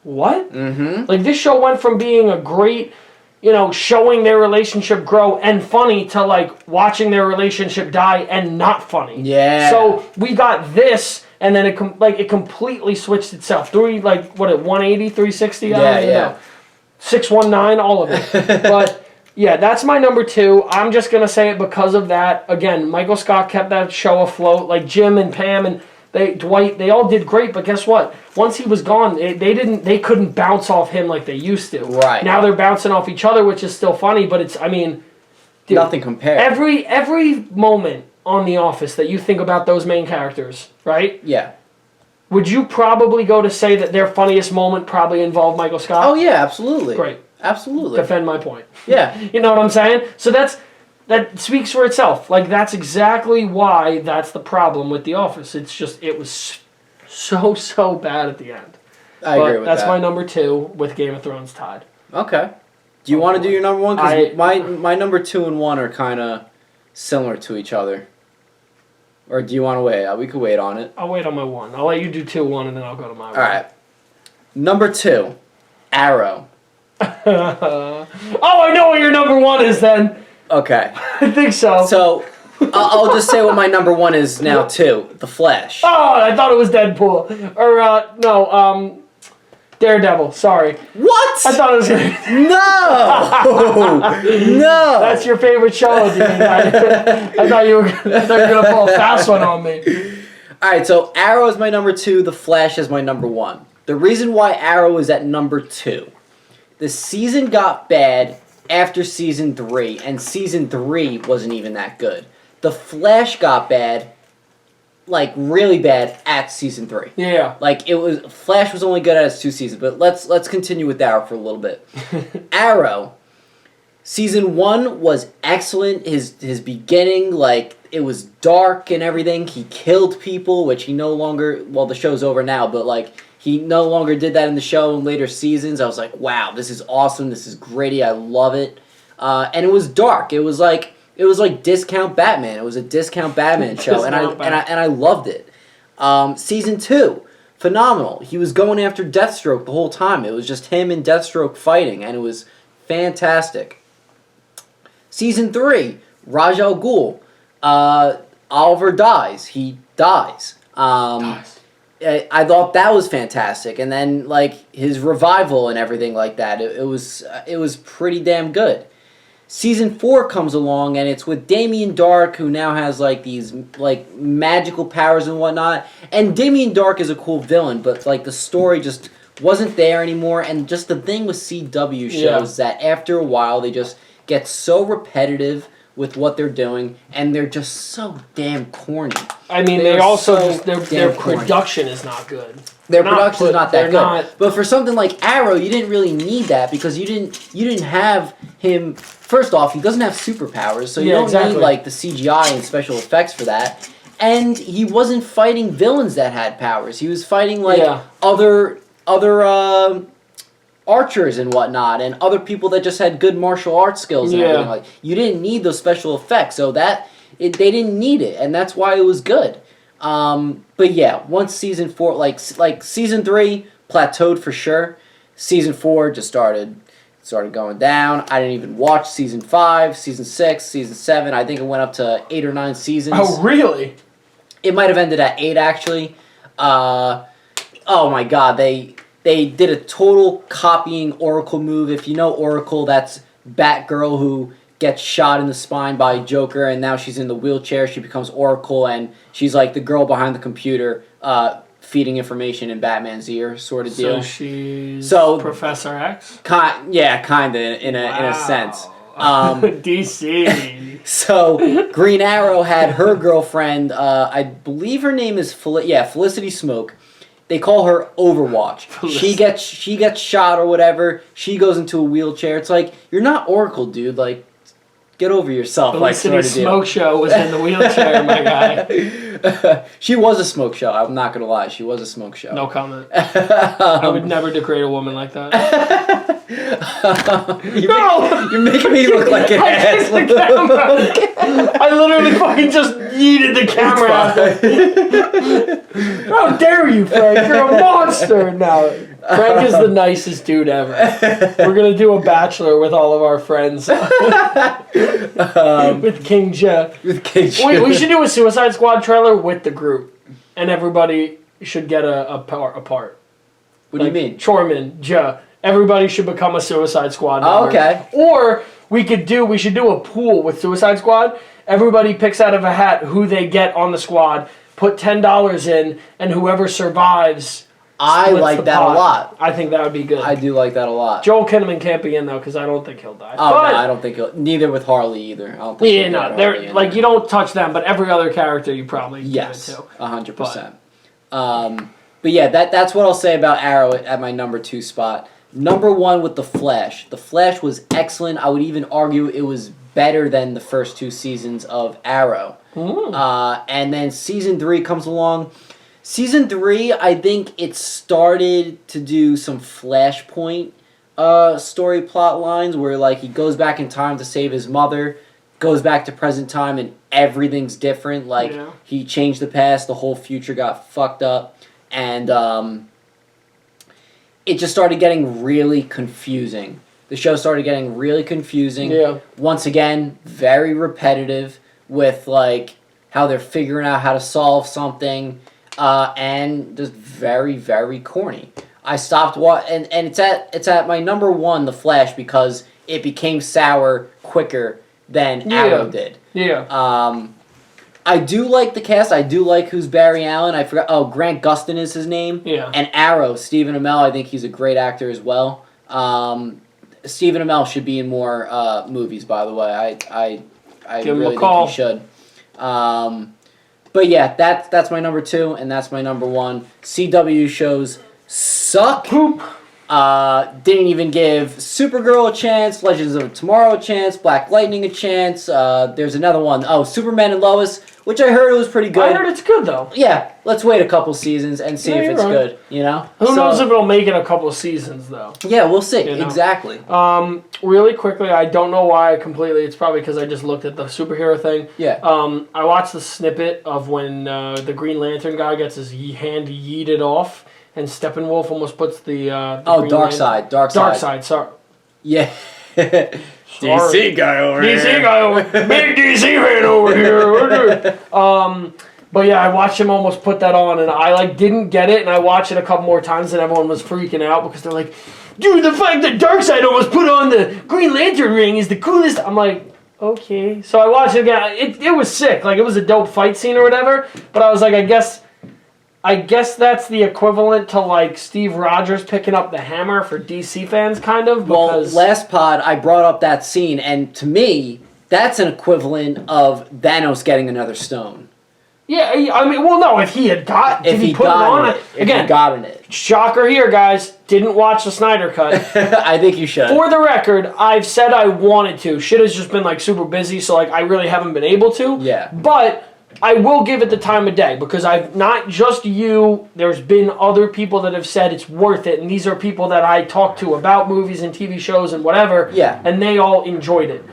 what? Mm-hmm. Like, this show went from being a great, showing their relationship grow and funny to, like, watching their relationship die and not funny. Yeah. So, we got this, and then it completely switched itself. 180, 360? I don't even know. 619, all of it. But, yeah, that's my number 2. I'm just going to say it because of that. Again, Michael Scott kept that show afloat. Like, Jim and Pam and Dwight, they all did great, but guess what? Once he was gone, they couldn't bounce off him like they used to. Right. Now they're bouncing off each other, which is still funny, but it's, dude, nothing compared. Every moment on The Office that you think about those main characters, right? Yeah. Would you probably go to say that their funniest moment probably involved Michael Scott? Oh, yeah, absolutely. Great. Absolutely. Defend my point. Yeah. You know what I'm saying? So that speaks for itself. Like, that's exactly why that's the problem with The Office. It was so bad at the end. I agree with that. That's my number 2 with Game of Thrones tied. Okay. Do you want to do your number 1? Because my number 2 and 1 are kind of similar to each other. Or do you want to wait? We could wait on it. I'll wait on my 1. I'll let you do 2, 1, and then I'll go to my 1. All right. Number 2, Arrow. Oh, I know what your number 1 is then. Okay. I think so. So, I'll just say what my number 1 is now, too. The Flash. Oh, I thought it was Deadpool. Or, Daredevil. Sorry. What? I thought it was... No! No! That's your favorite show, dude. I thought you were going to pull a fast one on me. Alright, so Arrow is my number 2. The Flash is my number 1. The reason why Arrow is at number 2. The season got bad after season 3, and season 3 wasn't even that good. The Flash got bad, like really bad, at season 3. Yeah. Like Flash was only good at its 2 seasons, but let's continue with Arrow for a little bit. Arrow, season 1 was excellent. His beginning, like, it was dark and everything. He killed people, which he no longer. Well, the show's over now, but like. He no longer did that in the show in later seasons. I was like, wow, this is awesome. This is gritty. I love it. And it was dark. It was like Discount Batman. It was a Discount Batman show, and I loved it. Season 2, phenomenal. He was going after Deathstroke the whole time. It was just him and Deathstroke fighting, and it was fantastic. Season 3, Raj Al Ghul. Oliver dies. He dies. I thought that was fantastic, and then like his revival and everything like that. It was pretty damn good. Season 4 comes along, and it's with Damien Dark, who now has like these like magical powers and whatnot. And Damien Dark is a cool villain, but like the story just wasn't there anymore. And just the thing with CW shows that after a while they just get so repetitive with what they're doing, and they're just so damn corny. I mean, they also their production is not good. Their production is not that good. But for something like Arrow, you didn't really need that because you didn't have him. First off, he doesn't have superpowers, so you don't need like the CGI and special effects for that. And he wasn't fighting villains that had powers. He was fighting like other archers and whatnot, and other people that just had good martial arts skills and everything. Like, you didn't need those special effects, so they didn't need it, and that's why it was good. But yeah, once season 4, like season 3 plateaued for sure. Season 4 just started going down. I didn't even watch season 5, season 6, season 7. I think it went up to 8 or 9 seasons. Oh, really? It might have ended at 8 actually. Oh my god, they did a total copying Oracle move. If you know Oracle, that's Batgirl who gets shot in the spine by Joker, and now she's in the wheelchair. She becomes Oracle, and she's like the girl behind the computer, feeding information in Batman's ear, sort of deal. So she's Professor X? Yeah, kind of, in a sense. DC. So Green Arrow had her girlfriend, I believe her name is Felicity Smoke. They call her Overwatch. She gets shot or whatever. She goes into a wheelchair. It's like, you're not Oracle, dude. Like, get over yourself. Felicity Smoke Show was in the wheelchair, my guy. She was a smoke show. I'm not gonna lie. She was a smoke show. No comment. I would never degrade a woman like that. You're making me look like an ass. I literally fucking just yeeted the camera out. How dare you, Frank? You're a monster. No, Frank is the nicest dude ever. We're gonna do a Bachelor with all of our friends. With King Jeff. Wait, we should do a Suicide Squad trailer with the group, and everybody should get a part. What do you mean? Chorman, Jeff. Everybody should become a Suicide Squad member. Oh, okay. Or we should do a pool with Suicide Squad. Everybody picks out of a hat who they get on the squad, put $10 in, and whoever survives. I like that a lot. I think that would be good. I do like that a lot. Joel Kinnaman can't be in though because I don't think he'll die. Oh, no, I don't think he'll. Neither with Harley either. I don't think. Yeah, no, they're like you don't touch them, but every other character you probably give it to. 100%. But yeah, that's what I'll say about Arrow at my number 2 spot. Number 1 with The Flash. The Flash was excellent. I would even argue it was better than the first 2 seasons of Arrow. And then season 3 comes along. Season 3, I think it started to do some Flashpoint story plot lines where like he goes back in time to save his mother, goes back to present time, and everything's different. Like he changed the past, the whole future got fucked up, and it just started getting really confusing. The show started getting really confusing. Yeah. Once again, very repetitive with like how they're figuring out how to solve something. And just very, very corny. I stopped and it's at my number 1, The Flash, because it became sour quicker than Arrow did. Yeah. I do like the cast. I do like who's Barry Allen. I forgot. Oh, Grant Gustin is his name. Yeah. And Arrow, Stephen Amell. I think he's a great actor as well. Stephen Amell should be in more movies. By the way, I really think he should. But yeah, that's my number 2, and that's my number 1. CW shows suck. Poop. Didn't even give Supergirl a chance, Legends of Tomorrow a chance, Black Lightning a chance. There's another one. Oh, Superman and Lois, which I heard was pretty good. I heard it's good though. Yeah, let's wait a couple seasons and see if it's good. You know. Who knows if it'll make it a couple of seasons though? Yeah, we'll see. You know? Exactly. Really quickly, I don't know why completely. It's probably because I just looked at the superhero thing. Yeah. I watched the snippet of when the Green Lantern guy gets his hand yeeted off. And Steppenwolf almost puts the Darkseid. Darkseid, sorry. Yeah. DC guy over here. DC guy over here. Big DC fan over here. But yeah, I watched him almost put that on, and I like didn't get it, and I watched it a couple more times, and everyone was freaking out because they're like, dude, the fact that Darkseid almost put on the Green Lantern ring is the coolest. I'm like, okay. So I watched it again. It was sick. Like, it was a dope fight scene or whatever, but I was like, I guess that's the equivalent to like Steve Rogers picking up the hammer for DC fans, kind of. Well, last pod I brought up that scene, and to me, that's an equivalent of Thanos getting another stone. Yeah, I mean, well, no, if he had got, if he put it on, again, he got in it. Shocker here, guys. Didn't watch the Snyder Cut. I think you should. For the record, I've said I wanted to. Shit has just been like super busy, so like I really haven't been able to. Yeah. But I will give it the time of day because I've not just you. There's been other people that have said it's worth it, and these are people that I talk to about movies and TV shows and whatever. Yeah. And they all enjoyed it.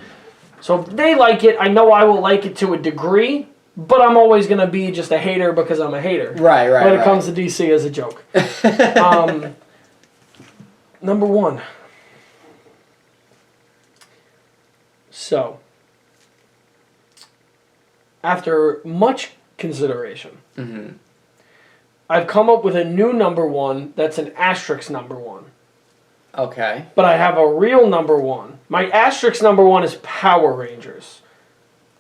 So if they like it, I know I will like it to a degree. But I'm always going to be just a hater because I'm a hater. Right. When it comes to DC as a joke. Number 1. So, after much consideration, I've come up with a new number one that's an asterisk number one. Okay. But I have a real number one. My asterisk number one is Power Rangers.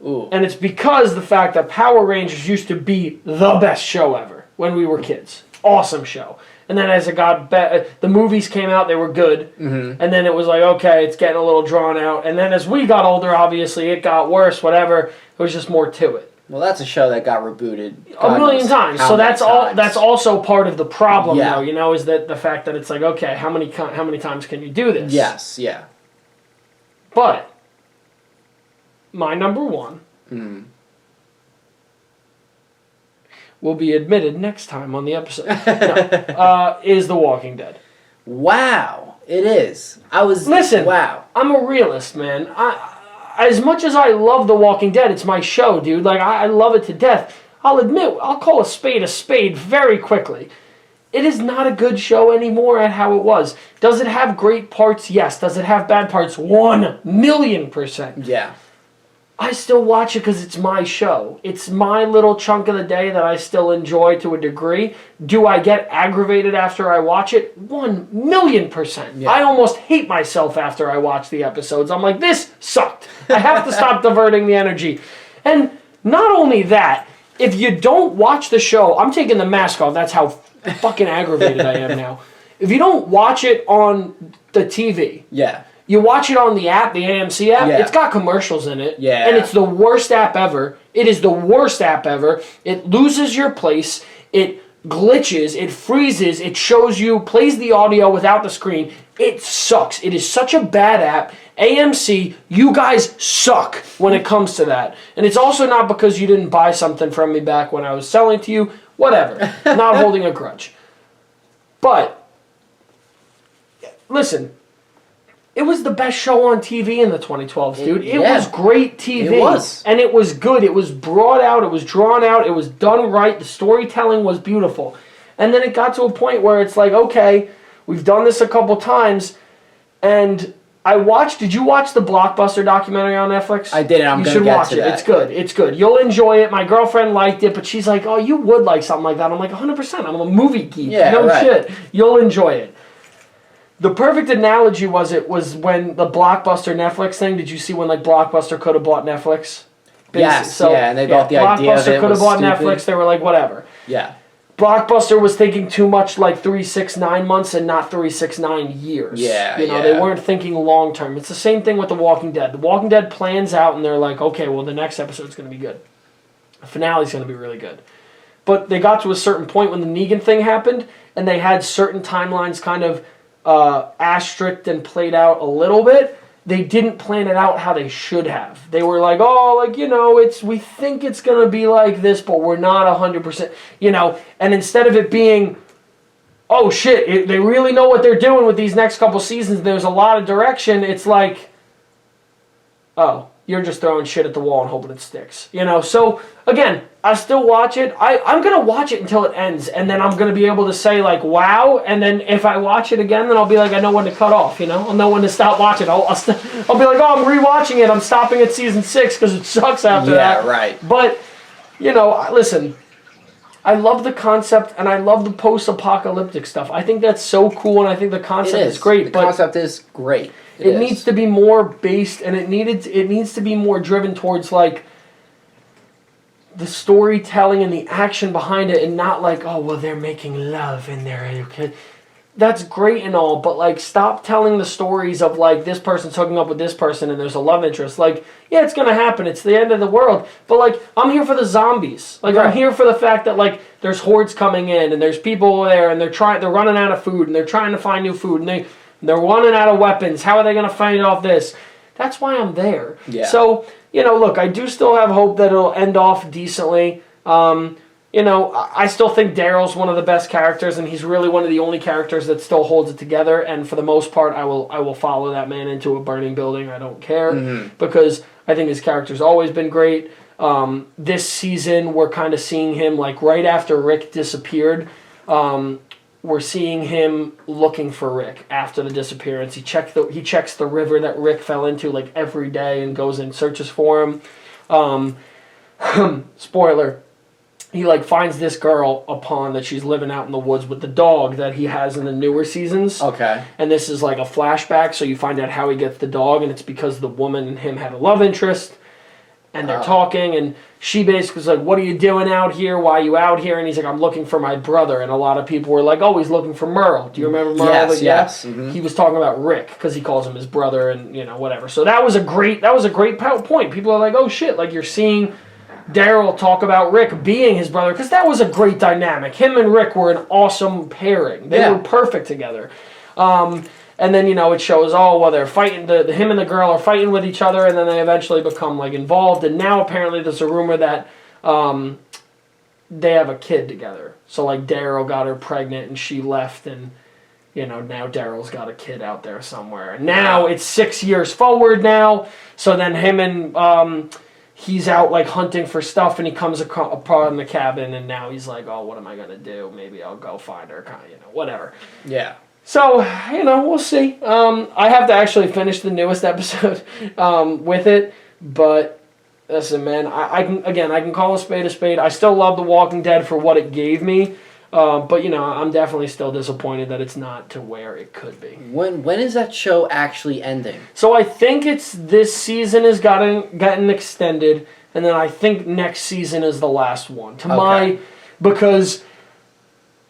Ooh. And it's because the fact that Power Rangers used to be the best show ever when we were kids. Awesome show. And then as it got better, the movies came out, they were good. Mm-hmm. And then it was like, okay, it's getting a little drawn out. And then as we got older, obviously, it got worse, whatever. There was just more to it. Well, that's a show that got rebooted a million times. So that's all. That's also part of the problem, though. You know, is that the fact that it's like, okay, how many times can you do this? Yes. Yeah. But my number one will be admitted next time on the episode. Is The Walking Dead. Wow, it is. Listen. Wow. I'm a realist, man. As much as I love The Walking Dead, it's my show, dude. Like, I love it to death. I'll admit, I'll call a spade very quickly. It is not a good show anymore at how it was. Does it have great parts? Yes. Does it have bad parts? 1,000,000%. Yeah. I still watch it because it's my show. It's my little chunk of the day that I still enjoy to a degree. Do I get aggravated after I watch it? 1,000,000%. Yeah. I almost hate myself after I watch the episodes. I'm like, this sucked. I have to stop diverting the energy. And not only that, if you don't watch the show, I'm taking the mask off. That's how fucking aggravated I am now. If you don't watch it on the TV... Yeah. You watch it on the app, the AMC app, it's got commercials in it. Yeah. And it's the worst app ever. It is the worst app ever. It loses your place. It glitches. It freezes. It shows you, plays the audio without the screen. It sucks. It is such a bad app. AMC, you guys suck when it comes to that. And it's also not because you didn't buy something from me back when I was selling to you. Whatever. Not holding a grudge. But, listen... It was the best show on TV in the 2012s, dude. It was great TV. It was. And it was good. It was brought out. It was drawn out. It was done right. The storytelling was beautiful. And then it got to a point where it's like, okay, we've done this a couple times. And did you watch the Blockbuster documentary on Netflix? I did, and I'm going to get to that. It's good. It's good. You'll enjoy it. My girlfriend liked it, but she's like, oh, you would like something like that. I'm like, 100%. I'm a movie geek. Yeah, no right. shit. You'll enjoy it. The perfect analogy was when the Blockbuster Netflix thing. Did you see when like Blockbuster could have bought Netflix? Yes, and they bought the idea that it was Blockbuster could have bought stupid. Netflix. They were like, whatever. Yeah. Blockbuster was thinking too much like 369 months and not 369 years. Yeah, They weren't thinking long term. It's the same thing with The Walking Dead. The Walking Dead plans out and they're like, okay, well the next episode's going to be good. The finale's going to be really good. But they got to a certain point when the Negan thing happened and they had certain timelines kind of asterisked and played out a little bit. They didn't plan it out how they should have. They were like, we think it's going to be like this, but we're not 100%, and instead of it being, oh shit, they really know what they're doing with these next couple seasons, there's a lot of direction, it's like, oh, you're just throwing shit at the wall and hoping it sticks. So, again, I still watch it. I'm going to watch it until it ends, and then I'm going to be able to say, like, wow, and then if I watch it again, then I'll be like, I know when to cut off, I'll know when to stop watching. I'll be like, oh, I'm rewatching it. I'm stopping at season 6 because it sucks after that. Yeah, right. But, listen, I love the concept, and I love the post-apocalyptic stuff. I think that's so cool, and I think the concept is great. The concept is great. It needs to be more based, and it needs to be more driven towards like the storytelling and the action behind it, and not like, oh well, they're making love and they're okay. That's great and all, but like stop telling the stories of like this person's hooking up with this person and there's a love interest. Like, yeah, it's gonna happen. It's the end of the world. But like, I'm here for the zombies. Like, right. I'm here for the fact that like there's hordes coming in and there's people there and they're running out of food and they're trying to find new food and they're running out of weapons. How are they going to fight off this? That's why I'm there. Yeah. So, look, I do still have hope that it'll end off decently. I still think Daryl's one of the best characters, and he's really one of the only characters that still holds it together. And for the most part, I will follow that man into a burning building. I don't care because I think his character's always been great. This season, we're kind of seeing him like right after Rick disappeared. We're seeing him looking for Rick after the disappearance. He checks the river that Rick fell into like every day and goes and searches for him. Spoiler. he like finds this girl a pond that she's living out in the woods with the dog that he has in the newer seasons. Okay. And this is like a flashback, so you find out how he gets the dog, and it's because the woman and him had a love interest, and they're talking, and she basically is like, what are you doing out here? Why are you out here? And he's like, I'm looking for my brother. And a lot of people were like, oh, he's looking for Merle. Do you remember Merle? Yes, like, yes. Yeah? Mm-hmm. He was talking about Rick, because he calls him his brother, and, you know, whatever. So that was a great point. People are like, oh, shit, like, you're seeing Daryl talk about Rick being his brother, because that was a great dynamic. Him and Rick were an awesome pairing. They were perfect together. And then, you know, it shows, they're fighting, him and the girl are fighting with each other, and then they eventually become, like, involved. And now, apparently, there's a rumor that they have a kid together. So, like, Daryl got her pregnant, and she left, and, you know, now Daryl's got a kid out there somewhere. And now it's 6 years forward now, so then him and... he's out, like, hunting for stuff, and he comes upon the cabin, and now he's like, oh, what am I going to do? Maybe I'll go find her, kind of, you know, whatever. Yeah. So, you know, we'll see. I have to actually finish the newest episode with it, but listen, man, I can call a spade. I still love The Walking Dead for what it gave me, but, you know, I'm definitely still disappointed that it's not to where it could be. When is that show actually ending? So I think it's this season has gotten extended, and then I think next season is the last one. Because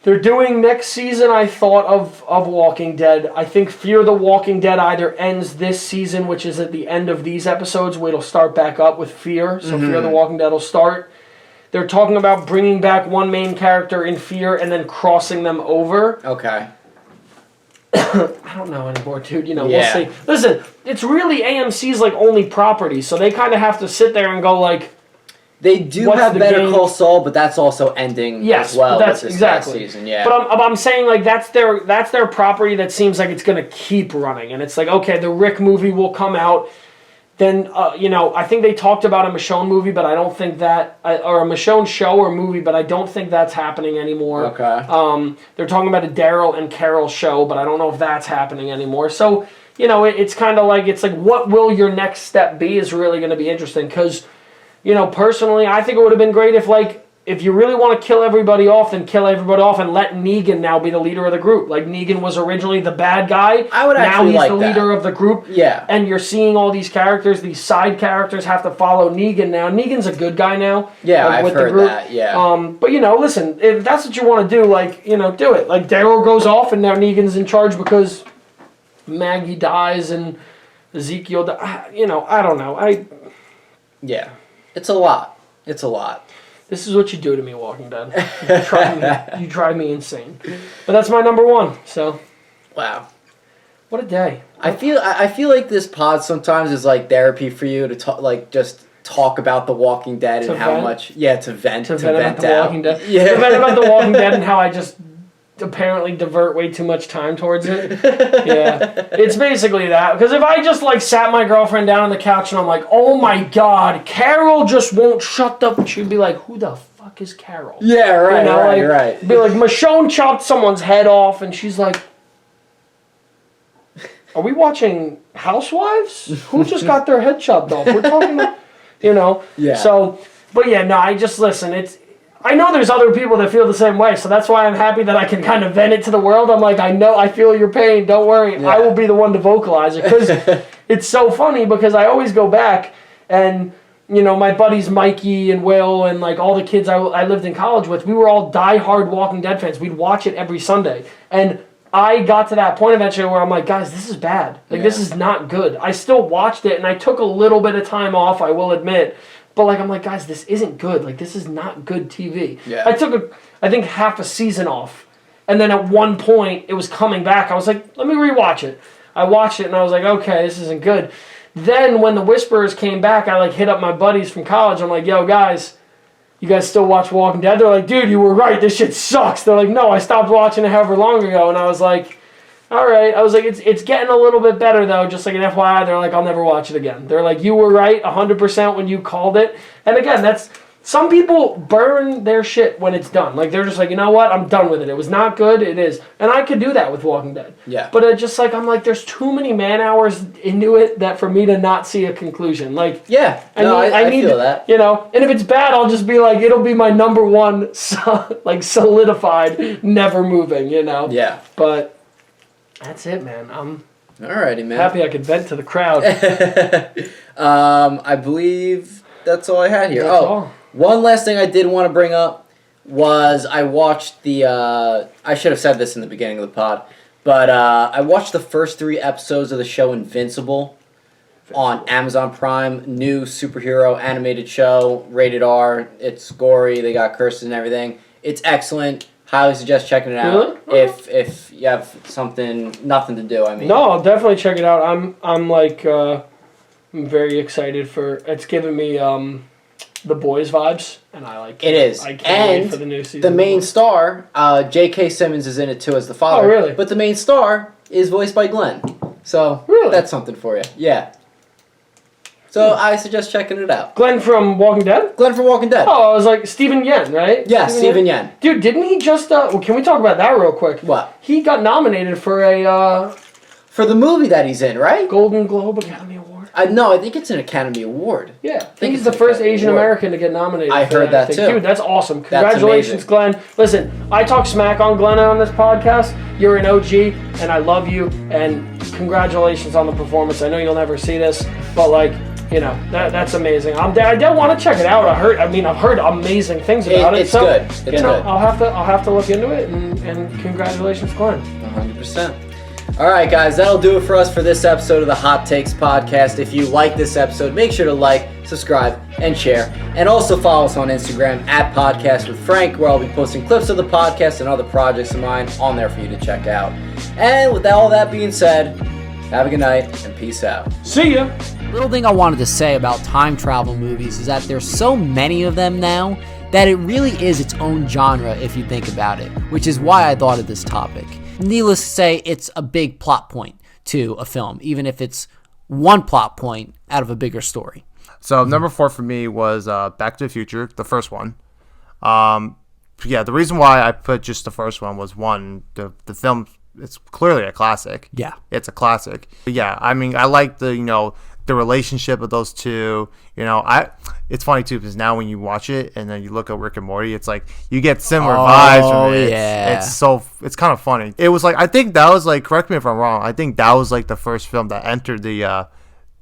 they're doing next season, I thought, of Walking Dead. I think Fear the Walking Dead either ends this season, which is at the end of these episodes, where it'll start back up with Fear. So Fear the Walking Dead will start. They're talking about bringing back one main character in Fear and then crossing them over. Okay. I don't know anymore, dude. You know, we'll see. Listen, it's really AMC's, like, only property, so they kind of have to sit there and go, like... They do have Better Call Saul, but that's also ending as well. That's this exactly season, yeah. But I'm saying, like, that's their property that seems like it's going to keep running. And it's like, okay, the Rick movie will come out. Then, you know, I think they talked about a Michonne movie, but I don't think that... or a Michonne show or movie, but I don't think that's happening anymore. Okay. They're talking about a Daryl and Carol show, but I don't know if that's happening anymore. So, you know, it's kind of like... It's like, what will your next step be is really going to be interesting, because... You know, personally, I think it would have been great if, like, if you really want to kill everybody off, then kill everybody off and let Negan now be the leader of the group. Like, Negan was originally the bad guy. I would actually like that. Now he's the leader of the group. Yeah. And you're seeing all these characters, these side characters have to follow Negan now. Negan's a good guy now. Yeah, like, I've heard that, yeah. But, you know, listen, if that's what you want to do, like, you know, do it. Like, Daryl goes off and now Negan's in charge because Maggie dies and Ezekiel dies. You know, I don't know. Yeah. It's a lot. It's a lot. This is what you do to me, Walking Dead. You drive me insane. But that's my number one. So, wow, what a day! I feel like this pod sometimes is like therapy for you to talk, like just talk about The Walking Dead and how much to vent about The out. Walking Dead. Yeah, to vent about The Walking Dead and how I just apparently divert way too much time towards it. Yeah, it's basically that. Because if I just like sat my girlfriend down on the couch and I'm like, oh my god, Carol just won't shut up, she'd be like, who the fuck is Carol? Yeah, right, you know, right. Be like, Michonne chopped someone's head off, and she's like, are we watching Housewives? Who just got their head chopped off? We're talking about, you know. Yeah. So, but yeah, no, I just listen. I know there's other people that feel the same way, so that's why I'm happy that I can kind of vent it to the world. I'm like, I feel your pain. Don't worry. Yeah. I will be the one to vocalize it, because it's so funny, because I always go back and, you know, my buddies Mikey and Will and, like, all the kids I lived in college with, we were all diehard Walking Dead fans. We'd watch it every Sunday. And I got to that point eventually where I'm like, guys, this is bad. Like, this is not good. I still watched it, and I took a little bit of time off, I will admit. But, like, I'm like, guys, this isn't good. Like, this is not good TV. Yeah. I took, I think, half a season off. And then at one point, it was coming back. I was like, let me rewatch it. I watched it, and I was like, okay, this isn't good. Then, when the Whisperers came back, I, like, hit up my buddies from college. I'm like, yo, guys, you guys still watch Walking Dead? They're like, dude, you were right. This shit sucks. They're like, no, I stopped watching it however long ago. And I was like, all right. I was like, it's getting a little bit better, though. Just like an FYI, they're like, I'll never watch it again. They're like, you were right 100% when you called it. And again, that's some people burn their shit when it's done. Like, they're just like, you know what? I'm done with it. It was not good. It is. And I could do that with Walking Dead. Yeah. But it just, like, I'm like, there's too many man hours into it that for me to not see a conclusion. Like, yeah. I need feel that. You know, and if it's bad, I'll just be like, it'll be my number one, like, solidified, never moving, you know? Yeah. But that's it, man. I'm alrighty, man. happy I could vent to the crowd. I believe that's all I had here. That's all. One last thing I did want to bring up was I watched the, I should have said this in the beginning of the pod, but I watched the first 3 episodes of the show Invincible on Amazon Prime, new superhero animated show, rated R. It's gory, they got curses and everything. It's excellent. Highly suggest checking it out. Really? If you have nothing to do, I mean. No, I'll definitely check it out. I'm like, I'm very excited for, it's giving me, The Boys vibes, and I like it. Is. I can't wait for the new season. The main star, J.K. Simmons is in it too as the father. Oh, really? But the main star is voiced by Glenn. So really? That's something for you. Yeah. So I suggest checking it out. Glenn from Walking Dead? Glenn from Walking Dead. Oh, I was like Stephen Yen, right? Yeah, Stephen Yen. Dude, didn't he just well, can we talk about that real quick? What? He got nominated for a for the movie that he's in, right? Golden Globe Academy Award. No, I think it's an Academy Award. Yeah, I think he's the first Asian American to get nominated. I heard that too. Dude, that's awesome. Congratulations, Glenn. Listen, I talk smack on Glenn on this podcast. You're an OG, and I love you. And congratulations on the performance. I know you'll never see this, but like, you know, that's amazing. I don't want to check it out. I've heard amazing things about it. It's good. It's good. I'll have to look into it. And congratulations, Glenn. 100%. All right, guys, that'll do it for us for this episode of the Hot Takes podcast. If you like this episode, make sure to like, subscribe, and share. And also follow us on Instagram at Podcast with Frank, where I'll be posting clips of the podcast and other projects of mine on there for you to check out. And with all that being said, have a good night and peace out. See ya. Little thing I wanted to say about time travel movies is that there's so many of them now that it really is its own genre if you think about it, which is why I thought of this topic. Needless to say, it's a big plot point to a film, even if it's one plot point out of a bigger story. So number 4 for me was Back to the Future, the first one. The reason why I put just the first one was, one, the film, it's clearly a classic. Yeah. It's a classic. But yeah, I mean, I like the relationship of those two. It's funny too, because now when you watch it and then you look at Rick and Morty, it's like you get similar vibes from it. Yeah. It's kind of funny. It was like, I think that was like, correct me if I'm wrong, I think that was like the first film that entered the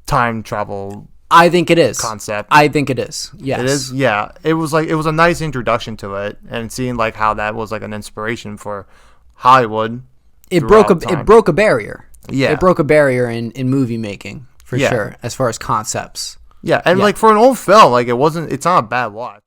time travel. I think it is concept. I think it is. Yes. It is. Yeah. It was a nice introduction to it, and seeing like how that was like an inspiration for Hollywood. It broke a barrier. Yeah. It broke a barrier in movie making for sure, as far as concepts. Yeah, and like for an old film, like it's not a bad watch.